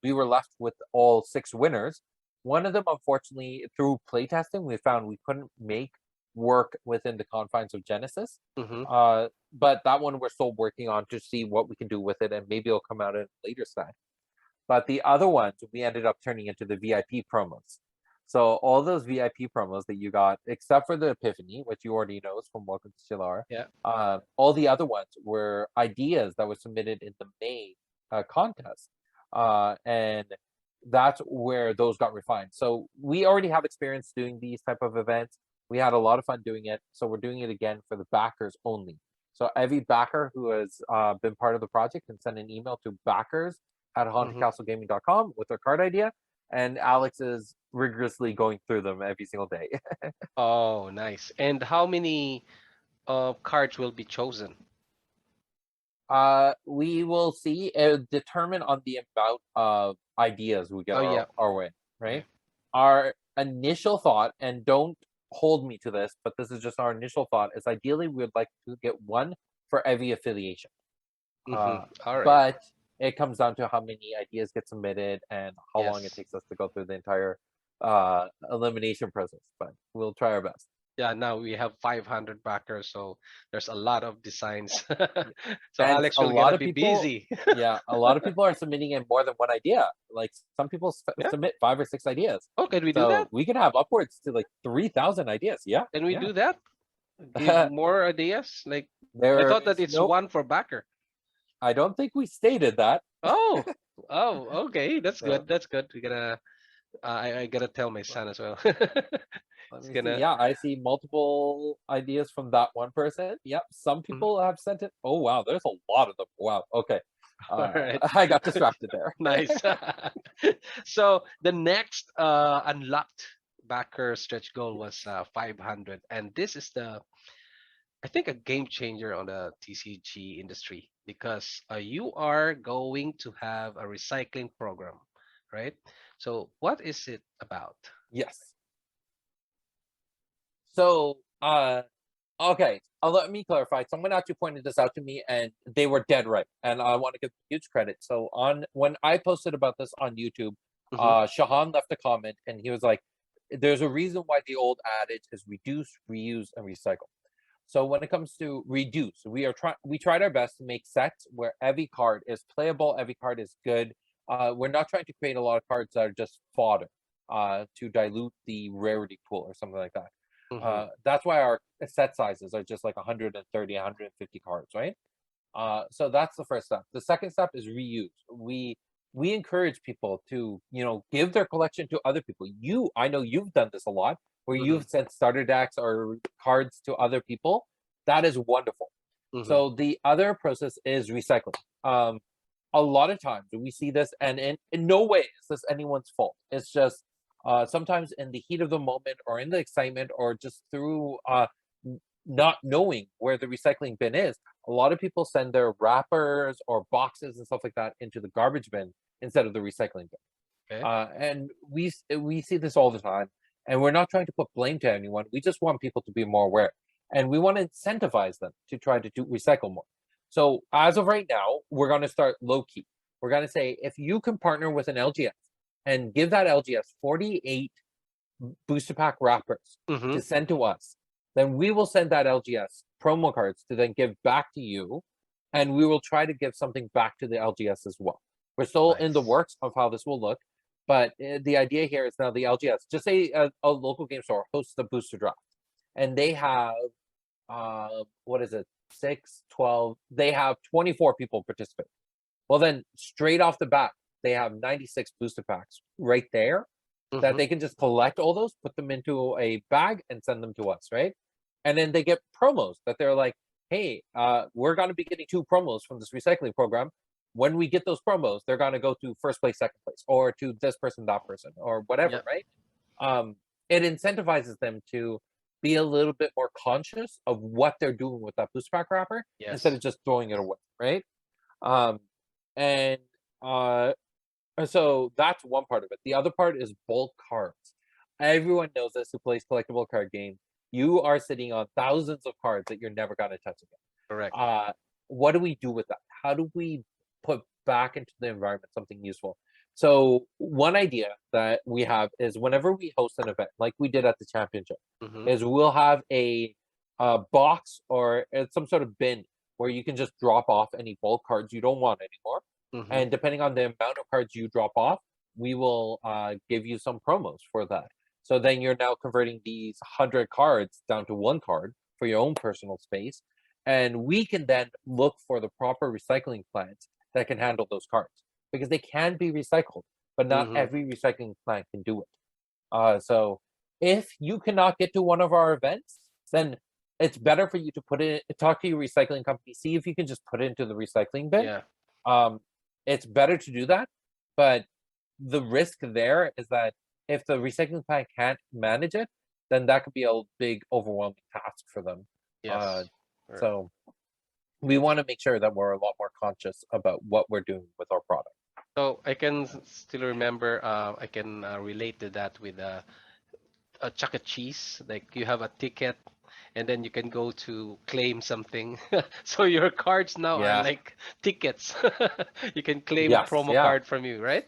we were left with all 6 winners. One of them, unfortunately, through playtesting, we found we couldn't make work within the confines of Genesis. Mm-hmm. But that one we're still working on to see what we can do with it, and maybe it'll come out in a later stage. But the other ones we ended up turning into the VIP promos. So all those VIP promos that you got, except for the Epiphany, which you already know is from Welcome to Shilar, Yeah. all the other ones were ideas that were submitted in the May contest. And that's where those got refined. So we already have experience doing these type of events. We had a lot of fun doing it. So we're doing it again for the backers only. So every backer who has been part of the project can send an email to backers at Mm-hmm. hauntedcastlegaming.com with their card idea. And Alex is rigorously going through them every single day. Oh, nice. And how many cards will be chosen? We will see. Determine on the amount of ideas we get Oh, yeah. our way, Yeah. right? Our initial thought, and don't hold me to this, but this is just our initial thought, is ideally we would like to get one for every affiliation. Mm-hmm. All right. But it comes down to how many ideas get submitted and how long it Yes. takes us to go through the entire elimination process. But we'll try our best. Yeah, now we have 500 backers, so there's a lot of designs. So And Alex a will lot gonna of be people, busy. yeah, a lot of people are submitting in more than one idea. Like some people Yeah. submit 5 or 6 ideas. Oh, can we do So that? we can have upwards to like 3,000 ideas. Yeah, Can we yeah. do that? Give more ideas? Like I There thought that is it's no, one for backer. I don't think we stated that. Oh, oh, okay. That's So good. That's good. We gotta. I gotta tell my son as well. let He's me see. gonna. Yeah, I see multiple ideas from that one person. Yep, some Mhm. people have sent it. Oh wow, there's a lot of them. Wow. Okay. All right. I got distracted there. Nice. So the next unlocked backer stretch goal was 500, and this is the I think a game changer on the TCG industry because you are going to have a recycling program, right? So what is it about? Yes. So, okay, let me clarify. Someone actually pointed this out to me, and they were dead right. And I want to give huge credit. So, on when I posted about this on YouTube, Hmm. Shahan left a comment, and he was like, "There's a reason why the old adage is reduce, reuse, and recycle." So, when it comes to reduce, we tried our best to make sets where every card is playable, every card is good. We're not trying to create a lot of cards that are just fodder to dilute the rarity pool or something like that. Hmm. That's why our set sizes are just like 130, 150 cards, right? So that's the first step. The second step is reuse. We encourage people to, give their collection to other people. I know you've done this a lot, where Hmm. you've sent starter decks or cards to other people. That is wonderful. Hmm. So the other process is recycling. A lot of times we see this, and in no way is this anyone's fault. It's just sometimes in the heat of the moment or in the excitement or just through not knowing where the recycling bin is, a lot of people send their wrappers or boxes and stuff like that into the garbage bin instead of the recycling bin. Okay. And we see this all the time, and we're not trying to put blame to anyone. We just want people to be more aware, and we want to incentivize them to try to recycle more. So as of right now, we're going to start low key. We're going to say if you can partner with an LGS and give that LGS 48 booster pack wrappers Mm-hmm. to send to us. Then we will send that LGS promo cards to then give back to you, and we will try to give something back to the LGS as well. We're still in the Nice. works of how this will look, but the idea here is now the LGS, just say a local game store hosts a booster draft, and they have what is it, 6, 12, they have 24 people participate. Well, then straight off the bat, they have 96 booster packs right there that Mm-hmm. they can just collect all those, put them into a bag, and send them to us, right? And then they get promos that they're like, hey, we're going to be getting 2 promos from this recycling program. When we get those promos, they're going to go to first place, second place, or to this person, that person, or whatever, Yep. right? It incentivizes them to be a little bit more conscious of what they're doing with that booster pack wrapper instead Yes. of just throwing it away, right? Um, and so that's one part of it. The other part is bulk cards. Everyone knows this who plays collectible card games. You are sitting on thousands of cards that you're never going to touch Correct. again. What do we do with that? How do we put back into the environment something useful? So one idea that we have is whenever we host an event, like we did at the championship, Mm-hmm. is we'll have a box or some sort of bin where you can just drop off any bulk cards you don't want anymore. Mm-hmm. And depending on the amount of cards you drop off, we will give you some promos for that. So then you're now converting these 100 cards down to 1 card for your own personal space. And we can then look for the proper recycling plants that can handle those cards because they can be recycled, but not Mm-hmm. every recycling plant can do it. So if you cannot get to one of our events, then it's better for you to talk to your recycling company, see if you can just put it into the recycling bin. Yeah. Um, it's better to do that, but the risk there is that if the recycling plant can't manage it, then that could be a big overwhelming task for them. Yes. Right. So we want to make sure that we're a lot more conscious about what we're doing with our product. So I can still remember. I can relate to that with a Chuck E. Cheese. Like you have a ticket, and then you can go to claim something. So your cards now are Yeah. like tickets. You can claim a Yes. promo Yeah. card from you, right?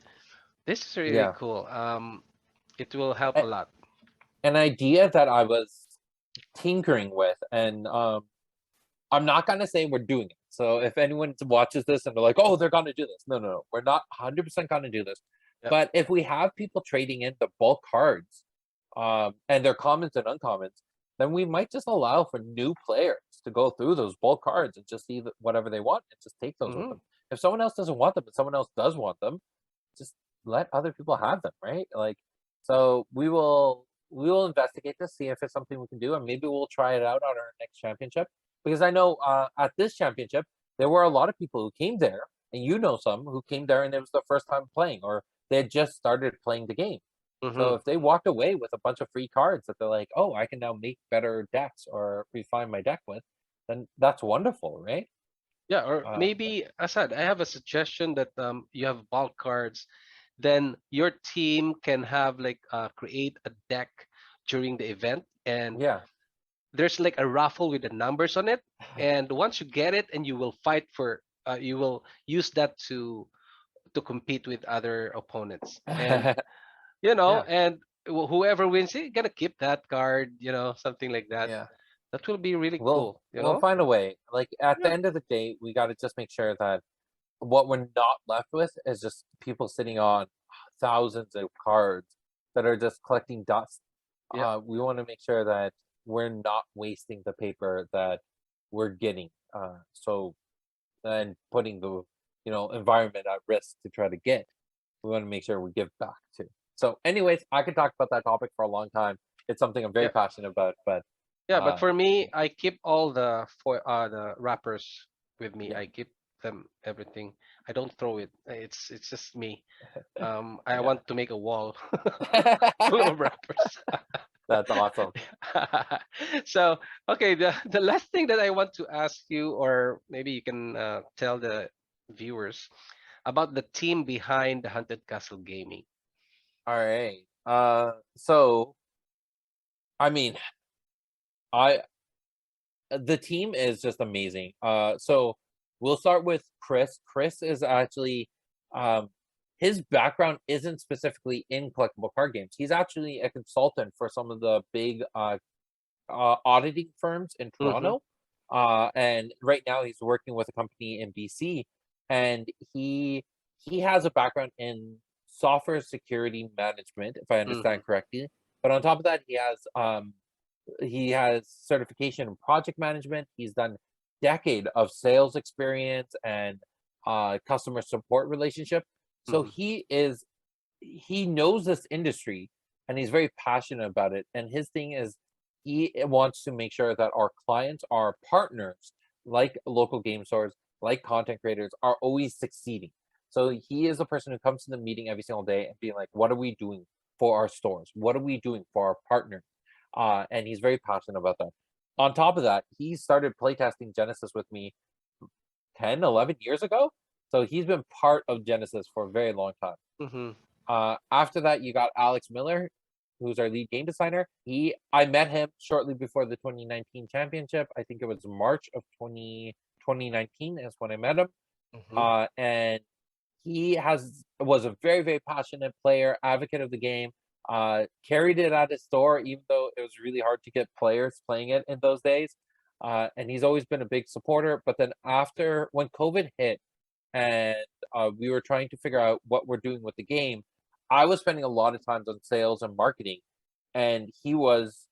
This is really Yeah. cool. It will help a lot. An idea that I was tinkering with, and I'm not gonna say we're doing it. So if anyone watches this and they're like, "Oh, they're gonna do this," no, we're not 100% gonna do this. Yep. But if we have people trading in the bulk cards, and their commons and uncommons, then we might just allow for new players to go through those bulk cards and just see whatever they want and just take those with Mm-hmm. them. If someone else doesn't want them, but someone else does want them, just let other people have them, right? Like, so we will investigate this, see if it's something we can do, and maybe we'll try it out on our next championship. Because I know at this championship there were a lot of people who came there, and you know some who came there and it was their first time playing, or they had just started playing the game. So Mm-hmm. if they walked away with a bunch of free cards that they're like, oh, I can now make better decks or refine my deck with, then that's wonderful, right? Yeah, or Uh, maybe Asad, I have a suggestion that you have bulk cards, then your team can have like create a deck during the event, and yeah. there's like a raffle with the numbers on it, and once you get it, and you will fight for, you will use that to compete with other opponents, and Yeah. and whoever wins, you're gonna keep that card, something like that. Yeah. That will be really We'll cool, we'll find a way. Like at the Yeah. end of the day, we got to just make sure that what we're not left with is just people sitting on thousands of cards that are just collecting dust. Yeah. We want to make sure that we're not wasting the paper that we're getting. So and putting the environment at risk to try to get. We want to make sure we give back to. So, anyways, I could talk about that topic for a long time. It's something I'm very Yeah. passionate about, but Yeah, but uh, for me, I keep all the wrappers with me. yeah, I keep them everything. I don't throw it. It's just me. I yeah. want to make a wall full of wrappers. That's awesome. So, okay, the last thing that I want to ask you, or maybe you can tell the viewers about the team behind the Haunted Castle Gaming. All right. So I mean, I the team is just amazing. So we'll start with Chris. Chris is actually um his background isn't specifically in collectible card games. He's actually a consultant for some of the big auditing firms in Mm-hmm. Toronto. And right now he's working with a company in BC, and he has a background in software security management, if I Mm-hmm. understand correctly. But on top of that, he has certification in project management. He's done decade of sales experience and customer support relationship. So Mm-hmm. he knows this industry and he's very passionate about it. And his thing is he wants to make sure that our clients, our partners, like local game stores, like content creators, are always succeeding. So he is a person who comes to the meeting every single day and being like, what are we doing for our stores? What are we doing for our partners? And he's very passionate about that. On top of that, he started playtesting Genesis with me 10, 11 years ago. So he's been part of Genesis for a very long time. Mm-hmm. After that, you got Alex Miller, who's our lead game designer. I met him shortly before the 2019 championship. I think it was March of 2019 is when I met him. Mm-hmm. And he was a very, very passionate player, advocate of the game. Carried it at his store, even though it was really hard to get players playing it in those days. And he's always been a big supporter. But then after when COVID hit, and we were trying to figure out what we're doing with the game, I was spending a lot of times on sales and marketing, and he was,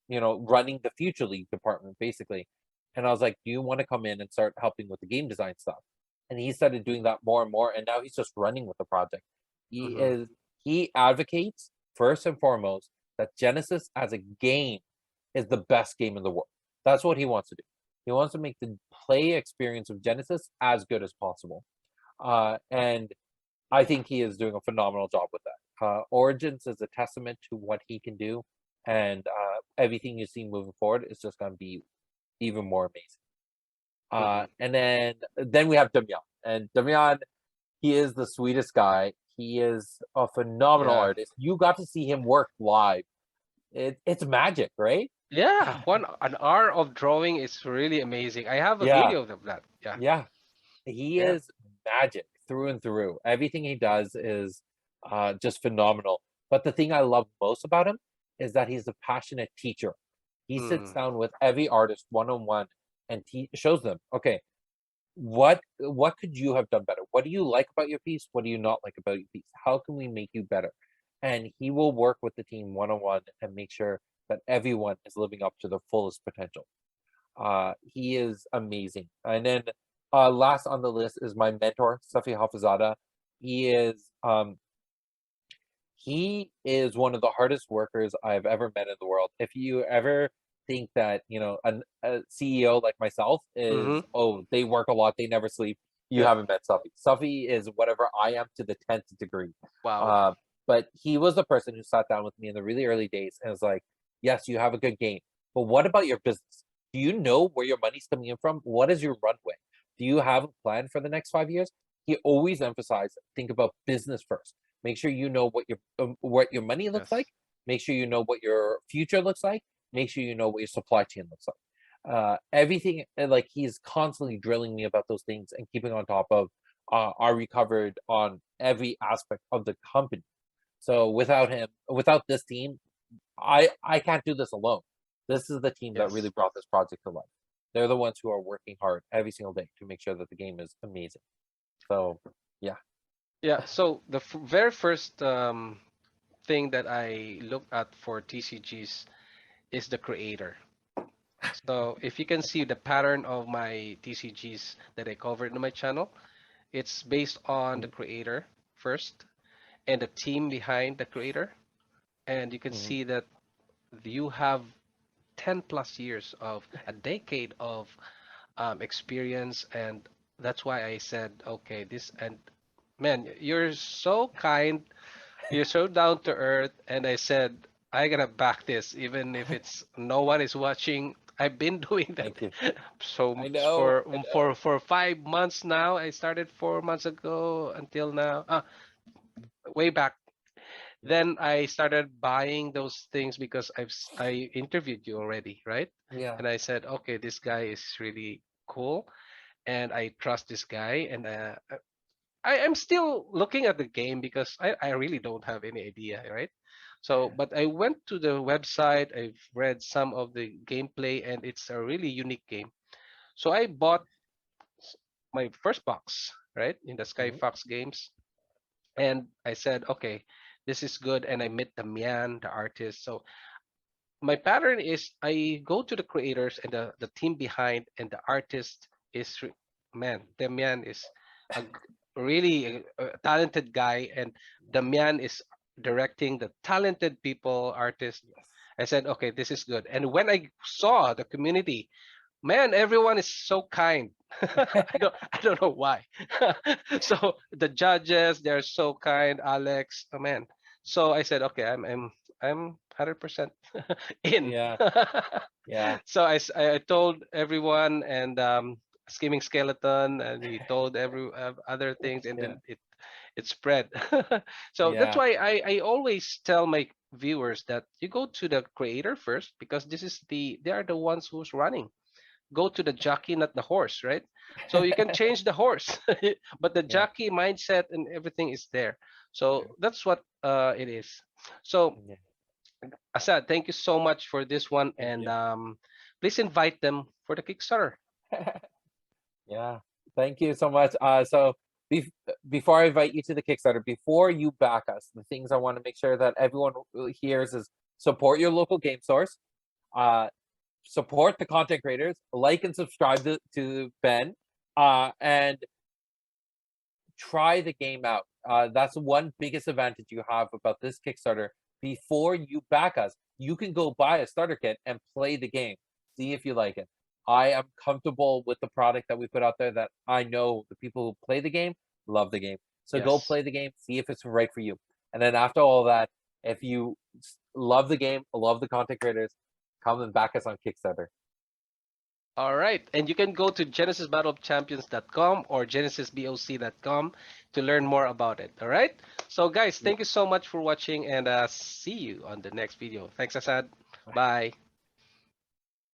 running the Future League department basically. And I was like, "Do you want to come in and start helping with the game design stuff?" And he started doing that more and more, and now he's just running with the project. He Mm-hmm. is he advocates first and foremost that Genesis as a game is the best game in the world. That's what he wants to do. He wants to make the play experience of Genesis as good as possible. And I think he is doing a phenomenal job with that. Origins is a testament to what he can do, and everything you see moving forward is just going to be even more amazing. Mm-hmm. And then we have Damian, and Damian, he is the sweetest guy. He is a phenomenal Yeah. artist. You got to see him work live. It's magic, right? Yeah. An hour of drawing is really amazing. I have a Yeah, video of that. Yeah. yeah. He Yeah. is magic through and through. Everything he does is just phenomenal. But the thing I love most about him is that he's a passionate teacher. He sits Mm. down with every artist one on one and shows them, okay, what could you have done better? What do you like about your piece? What do you not like about your piece? How can we make you better? And he will work with the team one on one and make sure that everyone is living up to their fullest potential. He is amazing. And then last on the list is my mentor, Safi Hafizada. He is um, he is one of the hardest workers I've ever met in the world. If you ever think that, a CEO like myself Mm-hmm. is, oh, they work a lot, they never sleep, you Yeah. haven't met Safi. Safi is whatever I am to the 10th degree. Wow. Uh, but he was the person who sat down with me in the really early days and was like, yes, you have a good game, but what about your business? Do you know where your money's coming in from? What is your runway? Do you have a plan for the next 5 years? He always emphasized, think about business first. Make sure you know what your money looks like. Yes. Make sure you know what your future looks like. Make sure you know what your supply chain looks like. Everything, like he's constantly drilling me about those things and keeping on top of are we covered on every aspect of the company. So without this team, I can't do this alone. This is the team that really Yes. brought this project to life. They're the ones who are working hard every single day to make sure that the game is amazing. So yeah. Yeah. So the very first thing that I look at for TCGs is the creator. So if you can see the pattern of my TCGs that I covered in my channel, it's based on the Mhm, creator first and the team behind the creator. And you can mhm, see that you have 10 plus years of a decade of experience. And that's why I said, okay, this, and man, you're so kind. You're so down to earth. And I said, I gotta back this, even if it's no one is watching. I've been doing that. thank you. So I know, for I know. 5 months now, I started 4 months ago until now. Way back. Then I started buying those things because I interviewed you already, right? Yeah. And I said, okay, this guy is really cool, and I trust this guy, and I'm still looking at the game because I really don't have any idea, right? So, but I went to the website, I've read some of the gameplay, and it's a really unique game. So I bought my first box, right, in the Sky Mhm. Fox games, and I said, okay, this is good. And I met the Mian, the artist. So my pattern is I go to the creators and the team behind, and the artist is man, Demian is really a talented guy, and Damian is directing the talented people, artists. Yes. I said, okay, this is good. And when I saw the community, man, everyone is so kind. I don't know why. So the judges, they're so kind. Alex, oh man. So I said, okay, I'm 100% in. Yeah. Yeah. So I told everyone, and Scheming Skeleton, and he told every other things, and Yeah. then it spread. So that's Yeah. why I always tell my viewers that you go to the creator first, because they are the ones who's running. Go to the jockey, not the horse, right? So you can change the horse, but the Yeah. jockey mindset and everything is there. So that's what it is. So Yeah. Asad, thank you so much for this one, Thank and you. please invite them for the Kickstarter. Yeah. Thank you so much. So bef before I invite you to the Kickstarter, before you back us, the things I want to make sure that everyone hears is support your local game source, uh, support the content creators, like and subscribe to Ben, and try the game out. That's one biggest advantage you have about this Kickstarter. Before you back us, you can go buy a starter kit and play the game, see if you like it. I am comfortable with the product that we put out there, that I know the people who play the game love the game. So go Yes. play the game, see if it's right for you. And then after all that, if you love the game, love the content creators, come and back us on Kickstarter. All right. And you can go to genesisbattleofchampions.com or genesisboc.com to learn more about it. All right. So, guys, Yeah. thank you so much for watching, and see you on the next video. Thanks, Assad. Bye.